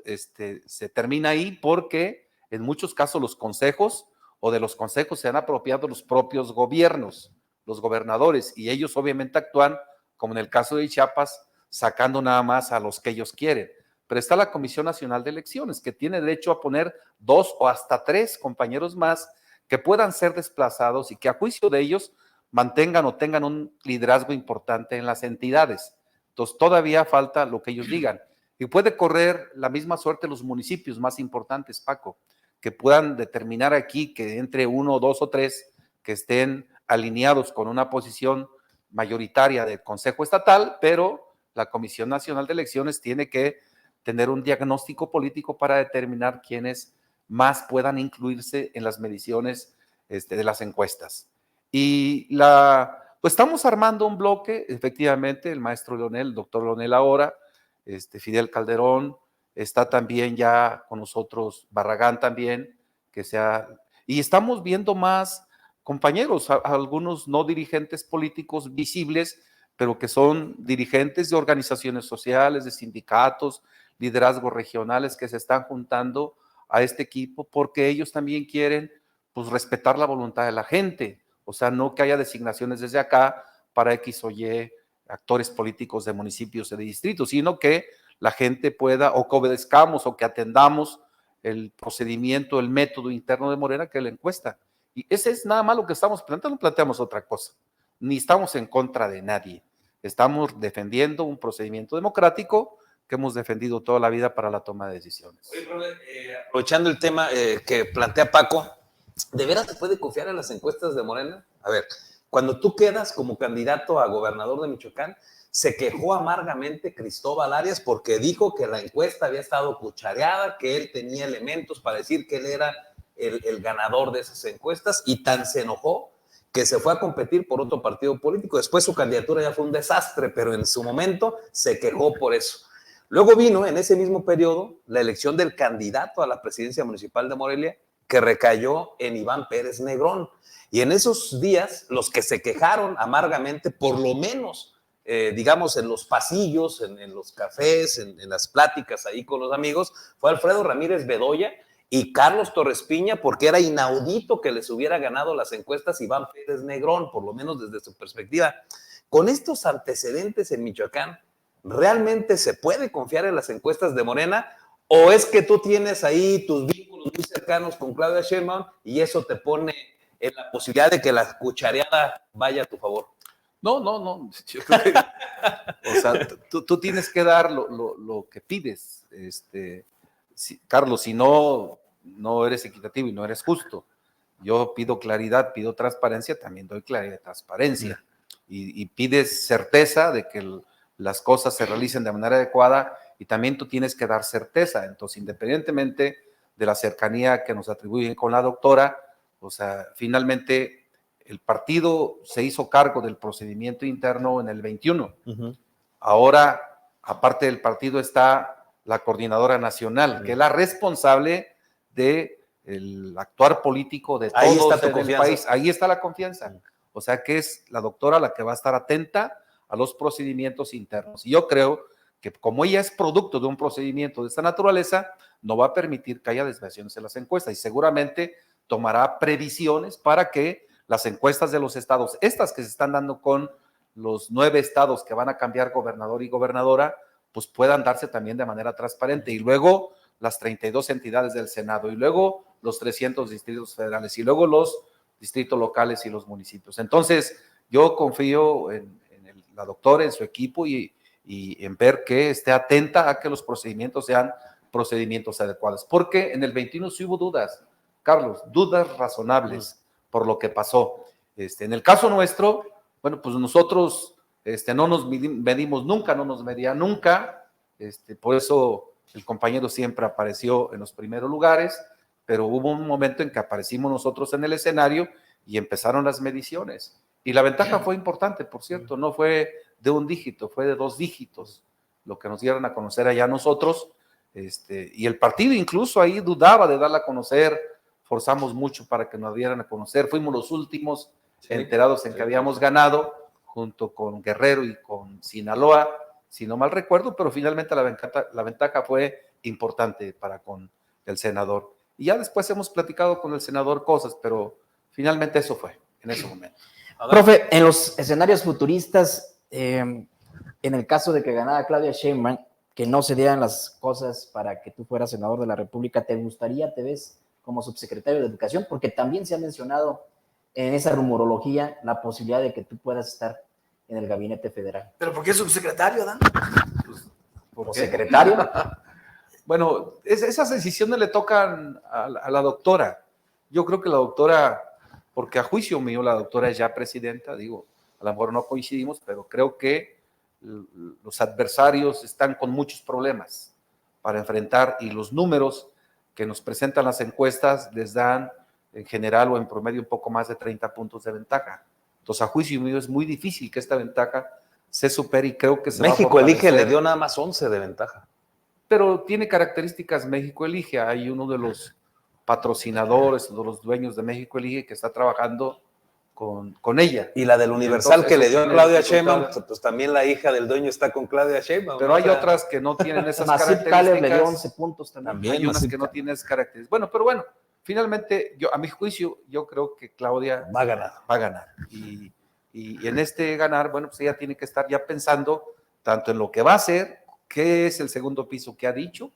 Speaker 5: se termina ahí porque en muchos casos los consejos o de los consejos se han apropiado los propios gobiernos, los gobernadores, y ellos obviamente actúan, como en el caso de Chiapas, sacando nada más a los que ellos quieren. Pero está la Comisión Nacional de Elecciones, que tiene derecho a poner 2 o hasta 3 compañeros más que puedan ser desplazados y que a juicio de ellos mantengan o tengan un liderazgo importante en las entidades. Entonces todavía falta lo que ellos digan. Y puede correr la misma suerte los municipios más importantes, Paco, que puedan determinar aquí que entre 1, 2 o 3 que estén alineados con una posición mayoritaria del Consejo Estatal, pero la Comisión Nacional de Elecciones tiene que tener un diagnóstico político para determinar quiénes más puedan incluirse en las mediciones de las encuestas. Y pues estamos armando un bloque, efectivamente, el maestro Leonel, el doctor Leonel ahora, Fidel Calderón, está también ya con nosotros Barragán también, y estamos viendo más compañeros, algunos no dirigentes políticos visibles, pero que son dirigentes de organizaciones sociales, de sindicatos, liderazgos regionales que se están juntando a este equipo porque ellos también quieren pues respetar la voluntad de la gente, o sea, no que haya designaciones desde acá para X o Y actores políticos de municipios y de distritos, sino que la gente pueda, o que obedezcamos o que atendamos el procedimiento, el método interno de Morena, que es la encuesta. Y ese es nada más lo que estamos planteando, no planteamos otra cosa, ni estamos en contra de nadie, estamos defendiendo un procedimiento democrático que hemos defendido toda la vida para la toma de decisiones.
Speaker 2: Oye, profe, aprovechando el tema que plantea Paco, ¿de veras se puede confiar en las encuestas de Morena? A ver, cuando tú quedas como candidato a gobernador de Michoacán, se quejó amargamente Cristóbal Arias porque dijo que la encuesta había estado cuchareada, que él tenía elementos para decir que él era el ganador de esas encuestas, y tan se enojó que se fue a competir por otro partido político. Después su candidatura ya fue un desastre, pero en su momento se quejó por eso. Luego vino en ese mismo periodo la elección del candidato a la presidencia municipal de Morelia, que recayó en Iván Pérez Negrón. Y en esos días, los que se quejaron amargamente, por lo menos, digamos, en los pasillos, en los cafés, en las pláticas ahí con los amigos, fue Alfredo Ramírez Bedoya y Carlos Torres Piña, porque era inaudito que les hubiera ganado las encuestas Iván Pérez Negrón, por lo menos desde su perspectiva. Con estos antecedentes en Michoacán, ¿realmente se puede confiar en las encuestas de Morena? ¿O es que tú tienes ahí tus vínculos muy cercanos con Claudia Sheinbaum y eso te pone en la posibilidad de que la cuchareada vaya a tu favor?
Speaker 5: No. Yo creo que, o sea, tú tienes que dar lo que pides, Carlos, si no eres equitativo y no eres justo. Yo pido claridad, pido transparencia, también doy claridad y transparencia. Y pides certeza de que las cosas se realicen de manera adecuada y también tú tienes que dar certeza. Entonces, independientemente de la cercanía que nos atribuyen con la doctora, o sea, finalmente el partido se hizo cargo del procedimiento interno en el 21. Ahora, aparte del partido, está la Coordinadora Nacional, que es la responsable del actuar político de todos en el país. Ahí está la confianza. O sea, que es la doctora la que va a estar atenta a los procedimientos internos. Y yo creo que como ella es producto de un procedimiento de esta naturaleza, no va a permitir que haya desviaciones en las encuestas y seguramente tomará previsiones para que las encuestas de los estados, estas que se están dando con los 9 estados que van a cambiar gobernador y gobernadora, pues puedan darse también de manera transparente. Y luego las 32 entidades del Senado, y luego los 300 distritos federales, y luego los distritos locales y los municipios. Entonces, yo confío en la doctora, en su equipo y en ver que esté atenta a que los procedimientos sean procedimientos adecuados. Porque en el 21 sí hubo dudas, Carlos, dudas razonables por lo que pasó. En el caso nuestro, bueno, pues nosotros no nos medimos nunca, no nos medía nunca, por eso el compañero siempre apareció en los primeros lugares, pero hubo un momento en que aparecimos nosotros en el escenario y empezaron las mediciones. Y la ventaja fue importante, por cierto, no fue de un dígito, fue de 2 dígitos, lo que nos dieron a conocer allá nosotros, y el partido incluso ahí dudaba de darla a conocer, forzamos mucho para que nos dieran a conocer, fuimos los últimos enterados en que habíamos ganado, junto con Guerrero y con Sinaloa, si no mal recuerdo, pero finalmente la ventaja fue importante para con el senador. Y ya después hemos platicado con el senador cosas, pero finalmente eso fue en ese momento.
Speaker 4: Profe, en los escenarios futuristas, en el caso de que ganara Claudia Sheinbaum, que no se dieran las cosas para que tú fueras senador de la República, ¿te gustaría, te ves como subsecretario de Educación? Porque también se ha mencionado en esa rumorología la posibilidad de que tú puedas estar en el gabinete federal.
Speaker 3: ¿Pero por qué subsecretario, Dan?
Speaker 4: ¿O secretario?
Speaker 5: Bueno, esas decisiones le tocan a la doctora. Yo creo que la doctora, porque a juicio mío la doctora es ya presidenta, digo, a lo mejor no coincidimos, pero creo que los adversarios están con muchos problemas para enfrentar y los números que nos presentan las encuestas les dan en general o en promedio un poco más de 30 puntos de ventaja. Entonces, a juicio mío es muy difícil que esta ventaja se supere y creo que se
Speaker 2: México
Speaker 5: va a
Speaker 2: Elige
Speaker 5: fortalecer.
Speaker 2: le dio nada más 11 de ventaja.
Speaker 5: Pero tiene características México Elige. Hay uno de los patrocinadores, de los dueños de México Elige que está trabajando con ella.
Speaker 2: Y la del Universal
Speaker 5: Entonces,
Speaker 2: que le dio a
Speaker 5: tiene
Speaker 2: Claudia
Speaker 5: dificultades.
Speaker 2: Sheinbaum, pues también la hija del dueño está con Claudia Sheinbaum.
Speaker 5: Pero
Speaker 2: ¿no?
Speaker 5: hay otras que no tienen esas
Speaker 4: Nasib
Speaker 5: características.
Speaker 4: Taleb le dio 11 puntos también.
Speaker 5: Hay unas que no tienen esas características. Bueno, pero bueno, finalmente, a mi juicio, yo creo que Claudia
Speaker 2: Va a ganar.
Speaker 5: va a ganar. Y en este ganar, bueno, pues ella tiene que estar ya pensando tanto en lo que va a hacer, qué es el segundo piso que ha dicho,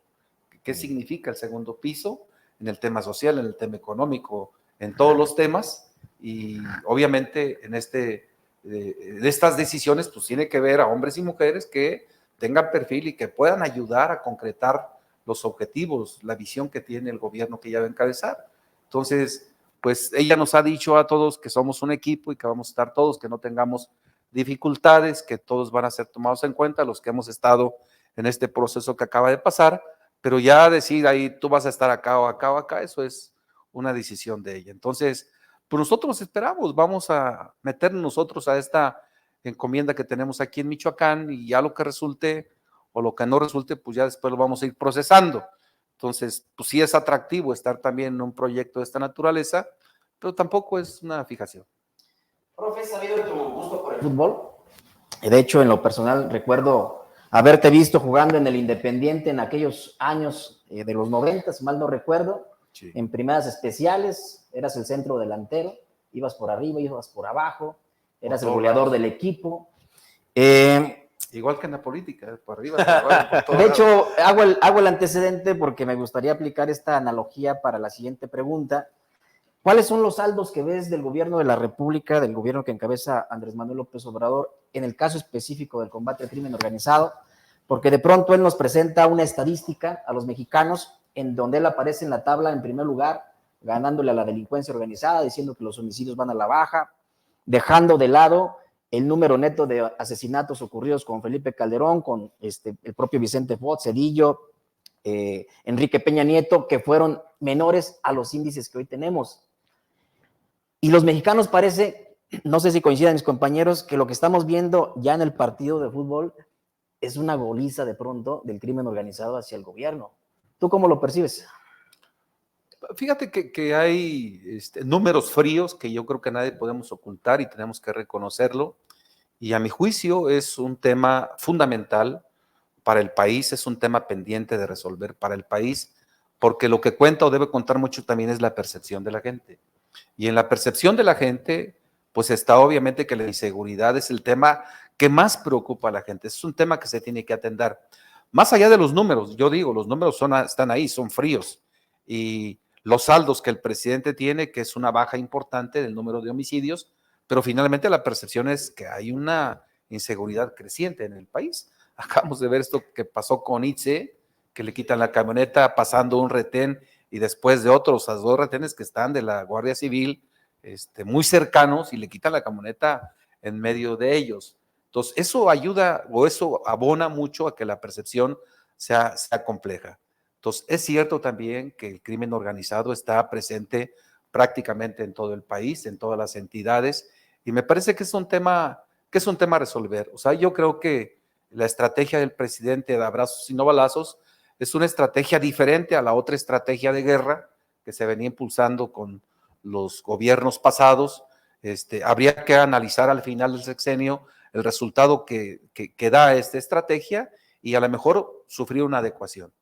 Speaker 5: qué significa el segundo piso en el tema social, en el tema económico, en todos los temas. Y obviamente en de estas decisiones, pues tiene que ver a hombres y mujeres que tengan perfil y que puedan ayudar a concretar los objetivos, la visión que tiene el gobierno que ella va a encabezar. Entonces, pues ella nos ha dicho a todos que somos un equipo y que vamos a estar todos, que no tengamos dificultades, que todos van a ser tomados en cuenta, los que hemos estado en este proceso que acaba de pasar, pero ya decir ahí tú vas a estar acá o acá o acá, eso es una decisión de ella. Entonces, pues nosotros esperamos, vamos a meternos nosotros a esta encomienda que tenemos aquí en Michoacán y ya lo que resulte o lo que no resulte, pues ya después lo vamos a ir procesando. Entonces, pues sí es atractivo estar también en un proyecto de esta naturaleza, pero tampoco es una fijación.
Speaker 4: Profe, ¿has sabido tu gusto por el fútbol? De hecho, en lo personal, recuerdo haberte visto jugando en el Independiente en aquellos años de los 90, si mal no recuerdo,
Speaker 5: Sí.
Speaker 4: en primeras especiales, eras el centro delantero, ibas por arriba, ibas por abajo, eras el goleador del equipo.
Speaker 5: Igual que en la política, por arriba, por abajo, por todos
Speaker 4: De
Speaker 5: lados.
Speaker 4: hecho, hago el antecedente porque me gustaría aplicar esta analogía para la siguiente pregunta. ¿Cuáles son los saldos que ves del gobierno de la República, del gobierno que encabeza Andrés Manuel López Obrador, en el caso específico del combate al crimen organizado? Porque de pronto él nos presenta una estadística a los mexicanos en donde él aparece en la tabla en primer lugar, ganándole a la delincuencia organizada, diciendo que los homicidios van a la baja, dejando de lado el número neto de asesinatos ocurridos con Felipe Calderón, con el propio Vicente Fox, Cedillo, Enrique Peña Nieto, que fueron menores a los índices que hoy tenemos. Y los mexicanos parece, no sé si coincidan mis compañeros, que lo que estamos viendo ya en el partido de fútbol es una goliza de pronto del crimen organizado hacia el gobierno. ¿Tú cómo lo percibes?
Speaker 5: Fíjate que hay números fríos que yo creo que nadie podemos ocultar y tenemos que reconocerlo. Y a mi juicio es un tema fundamental para el país, es un tema pendiente de resolver para el país, porque lo que cuenta o debe contar mucho también es la percepción de la gente. Y en la percepción de la gente, pues está obviamente que la inseguridad es el tema que más preocupa a la gente. Es un tema que se tiene que atender. Más allá de los números, yo digo, los números están ahí, son fríos. Y los saldos que el presidente tiene, que es una baja importante del número de homicidios, pero finalmente la percepción es que hay una inseguridad creciente en el país. Acabamos de ver esto que pasó con ITSE, que le quitan la camioneta pasando un retén y después de otros, a 2 retenes que están de la Guardia Civil, muy cercanos, y le quitan la camioneta en medio de ellos. Entonces, eso ayuda o eso abona mucho a que la percepción sea compleja. Entonces, es cierto también que el crimen organizado está presente prácticamente en todo el país, en todas las entidades, y me parece que es un tema a resolver. O sea, yo creo que la estrategia del presidente de abrazos y no balazos es una estrategia diferente a la otra estrategia de guerra que se venía impulsando con los gobiernos pasados. Habría que analizar al final del sexenio el resultado que da esta estrategia y a lo mejor sufrir una adecuación.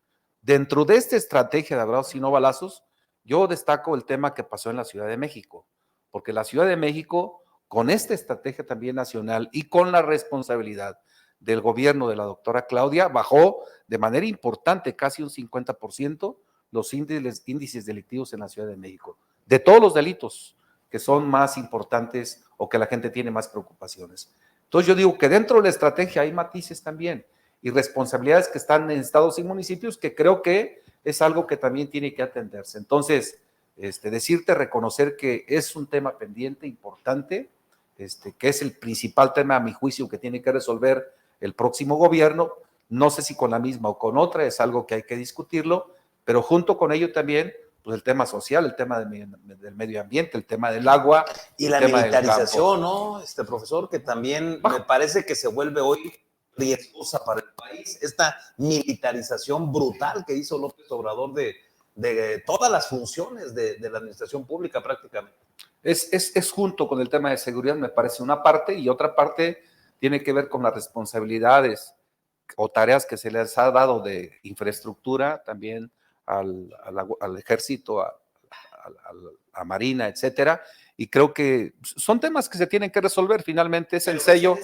Speaker 5: Dentro de esta estrategia de abrazos y no balazos, yo destaco el tema que pasó en la Ciudad de México, porque la Ciudad de México, con esta estrategia también nacional y con la responsabilidad del gobierno de la doctora Claudia, bajó de manera importante, casi un 50%, los índices delictivos en la Ciudad de México, de todos los delitos que son más importantes o que la gente tiene más preocupaciones. Entonces yo digo que dentro de la estrategia hay matices también y responsabilidades que están en estados y municipios que creo que es algo que también tiene que atenderse. Entonces, reconocer que es un tema pendiente, importante, que es el principal tema a mi juicio que tiene que resolver el próximo gobierno, no sé si con la misma o con otra, es algo que hay que discutirlo, pero junto con ello también, pues el tema social, el tema del medio ambiente, el tema del agua.
Speaker 2: Y la militarización, ¿no? Profesor, que también me parece que se vuelve hoy riesgosa para el país, esta militarización brutal que hizo López Obrador de todas las funciones de la administración pública prácticamente.
Speaker 5: Es junto con el tema de seguridad, me parece una parte, y otra parte tiene que ver con las responsabilidades o tareas que se les ha dado de infraestructura también al ejército, a Marina, etcétera, y creo que son temas que se tienen que resolver. Finalmente es el sello.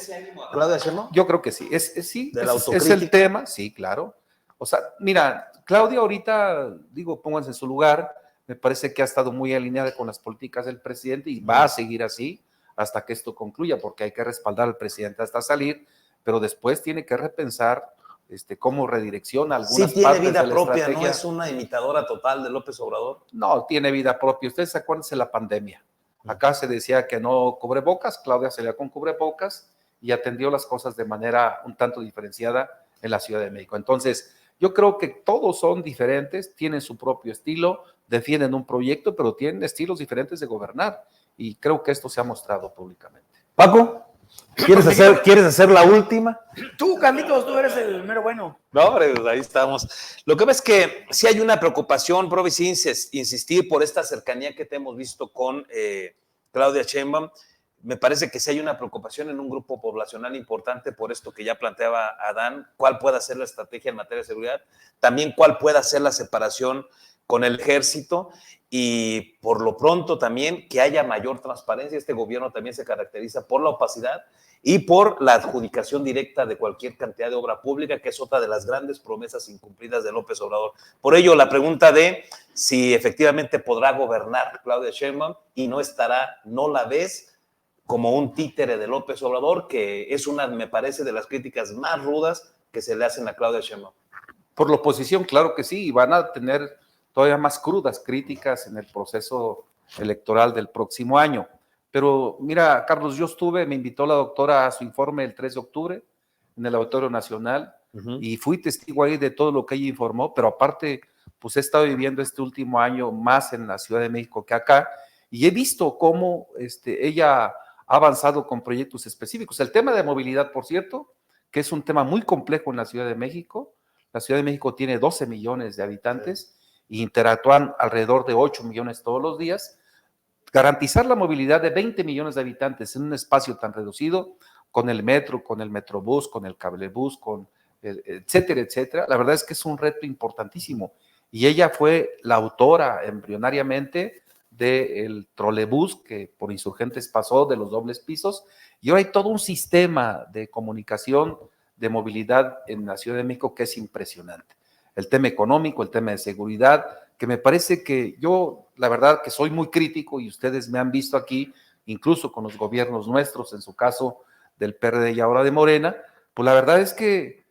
Speaker 2: ¿Claudia Sheinbaum?
Speaker 5: Yo creo que sí. Sí, es el tema, sí, claro. O sea, mira, Claudia ahorita, pónganse en su lugar, me parece que ha estado muy alineada con las políticas del presidente y va a seguir así hasta que esto concluya, porque hay que respaldar al presidente hasta salir, pero después tiene que repensar cómo redirecciona algunas partes de la estrategia. Sí tiene vida propia,
Speaker 2: ¿no? Es una imitadora total de López Obrador.
Speaker 5: No, tiene vida propia. Ustedes acuérdense de la pandemia. Acá se decía que no cubrebocas, Claudia salía con cubrebocas y atendió las cosas de manera un tanto diferenciada en la Ciudad de México. Entonces, yo creo que todos son diferentes, tienen su propio estilo, defienden un proyecto, pero tienen estilos diferentes de gobernar. Y creo que esto se ha mostrado públicamente.
Speaker 2: Paco, ¿quieres hacer la última?
Speaker 3: Tú, Carlitos, tú eres el mero bueno.
Speaker 2: No, hombre, ahí estamos. Lo que ves es que sí hay una preocupación, Provi, sí insistir por esta cercanía que te hemos visto con Claudia Sheinbaum. Me parece que sí hay una preocupación en un grupo poblacional importante por esto que ya planteaba Adán, cuál pueda ser la estrategia en materia de seguridad, también cuál pueda ser la separación con el ejército y por lo pronto también que haya mayor transparencia. Este gobierno también se caracteriza por la opacidad y por la adjudicación directa de cualquier cantidad de obra pública, que es otra de las grandes promesas incumplidas de López Obrador. Por ello, la pregunta de si efectivamente podrá gobernar Claudia Sheinbaum y no la ves como un títere de López Obrador, que es una, me parece, de las críticas más rudas que se le hacen a Claudia Sheinbaum.
Speaker 5: Por la oposición, claro que sí, y van a tener todavía más crudas críticas en el proceso electoral del próximo año. Pero mira, Carlos, me invitó la doctora a su informe el 3 de octubre en el Auditorio Nacional y fui testigo ahí de todo lo que ella informó, pero aparte, pues he estado viviendo este último año más en la Ciudad de México que acá y he visto cómo ella ha avanzado con proyectos específicos. El tema de movilidad, por cierto, que es un tema muy complejo en la Ciudad de México. La Ciudad de México tiene 12 millones de habitantes e interactúan alrededor de 8 millones todos los días. Garantizar la movilidad de 20 millones de habitantes en un espacio tan reducido, con el metro, con el metrobús, con el cablebús, etcétera, etcétera, la verdad es que es un reto importantísimo. Y ella fue la autora embrionariamente del trolebús que por Insurgentes pasó de los dobles pisos, y ahora hay todo un sistema de comunicación, de movilidad en la Ciudad de México que es impresionante. El tema económico, el tema de seguridad, que me parece que yo, la verdad que soy muy crítico y ustedes me han visto aquí, incluso con los gobiernos nuestros, en su caso del PRD y ahora de Morena, pues la verdad es que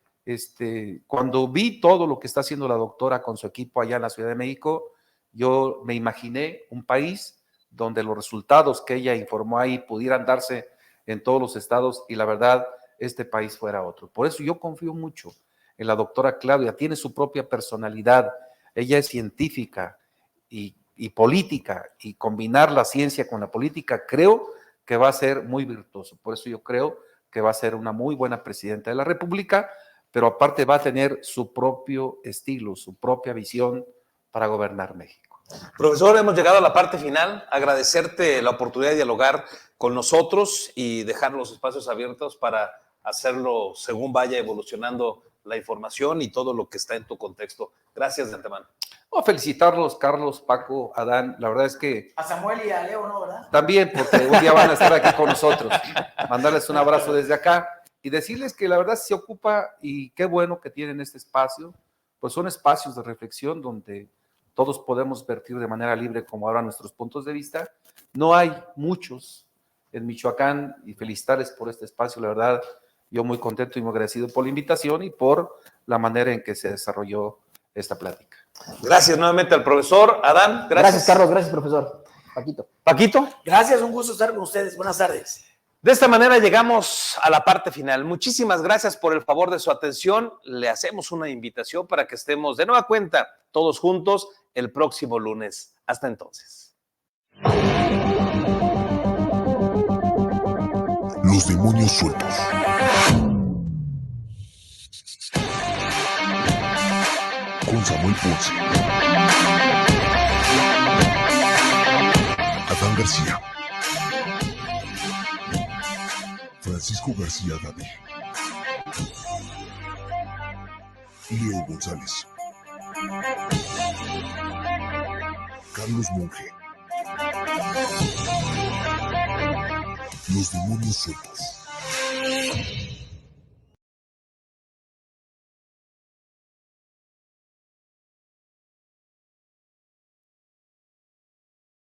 Speaker 5: Cuando vi todo lo que está haciendo la doctora con su equipo allá en la Ciudad de México, yo me imaginé un país donde los resultados que ella informó ahí pudieran darse en todos los estados y la verdad, este país fuera otro. Por eso yo confío mucho en la doctora Claudia, tiene su propia personalidad, ella es científica y política, y combinar la ciencia con la política creo que va a ser muy virtuoso. Por eso yo creo que va a ser una muy buena presidenta de la República, pero aparte va a tener su propio estilo, su propia visión para gobernar México.
Speaker 2: Profesor, hemos llegado a la parte final. Agradecerte la oportunidad de dialogar con nosotros y dejar los espacios abiertos para hacerlo según vaya evolucionando la información y todo lo que está en tu contexto. Gracias de antemano.
Speaker 5: Felicitarlos, Carlos, Paco, Adán. La verdad es que...
Speaker 3: A Samuel y a Leo, ¿no, verdad?
Speaker 5: También, porque un día van a estar aquí con nosotros. Mandarles un abrazo desde acá y decirles que la verdad se ocupa y qué bueno que tienen este espacio. Pues son espacios de reflexión donde todos podemos vertir de manera libre como ahora nuestros puntos de vista. No hay muchos en Michoacán y felicitarles por este espacio. La verdad, yo muy contento y muy agradecido por la invitación y por la manera en que se desarrolló esta plática.
Speaker 2: Gracias nuevamente al profesor. Adán,
Speaker 4: Gracias, Carlos. Gracias, profesor. Paquito.
Speaker 2: Paquito.
Speaker 3: Gracias, un gusto estar con ustedes. Buenas tardes.
Speaker 2: De esta manera llegamos a la parte final. Muchísimas gracias por el favor de su atención. Le hacemos una invitación para que estemos de nueva cuenta todos juntos el próximo lunes. Hasta entonces.
Speaker 1: Los demonios sueltos. Con Samuel Ponce, Adán García, Francisco García Gabe, Leo González, Carlos Monge. Los demonios sueltos.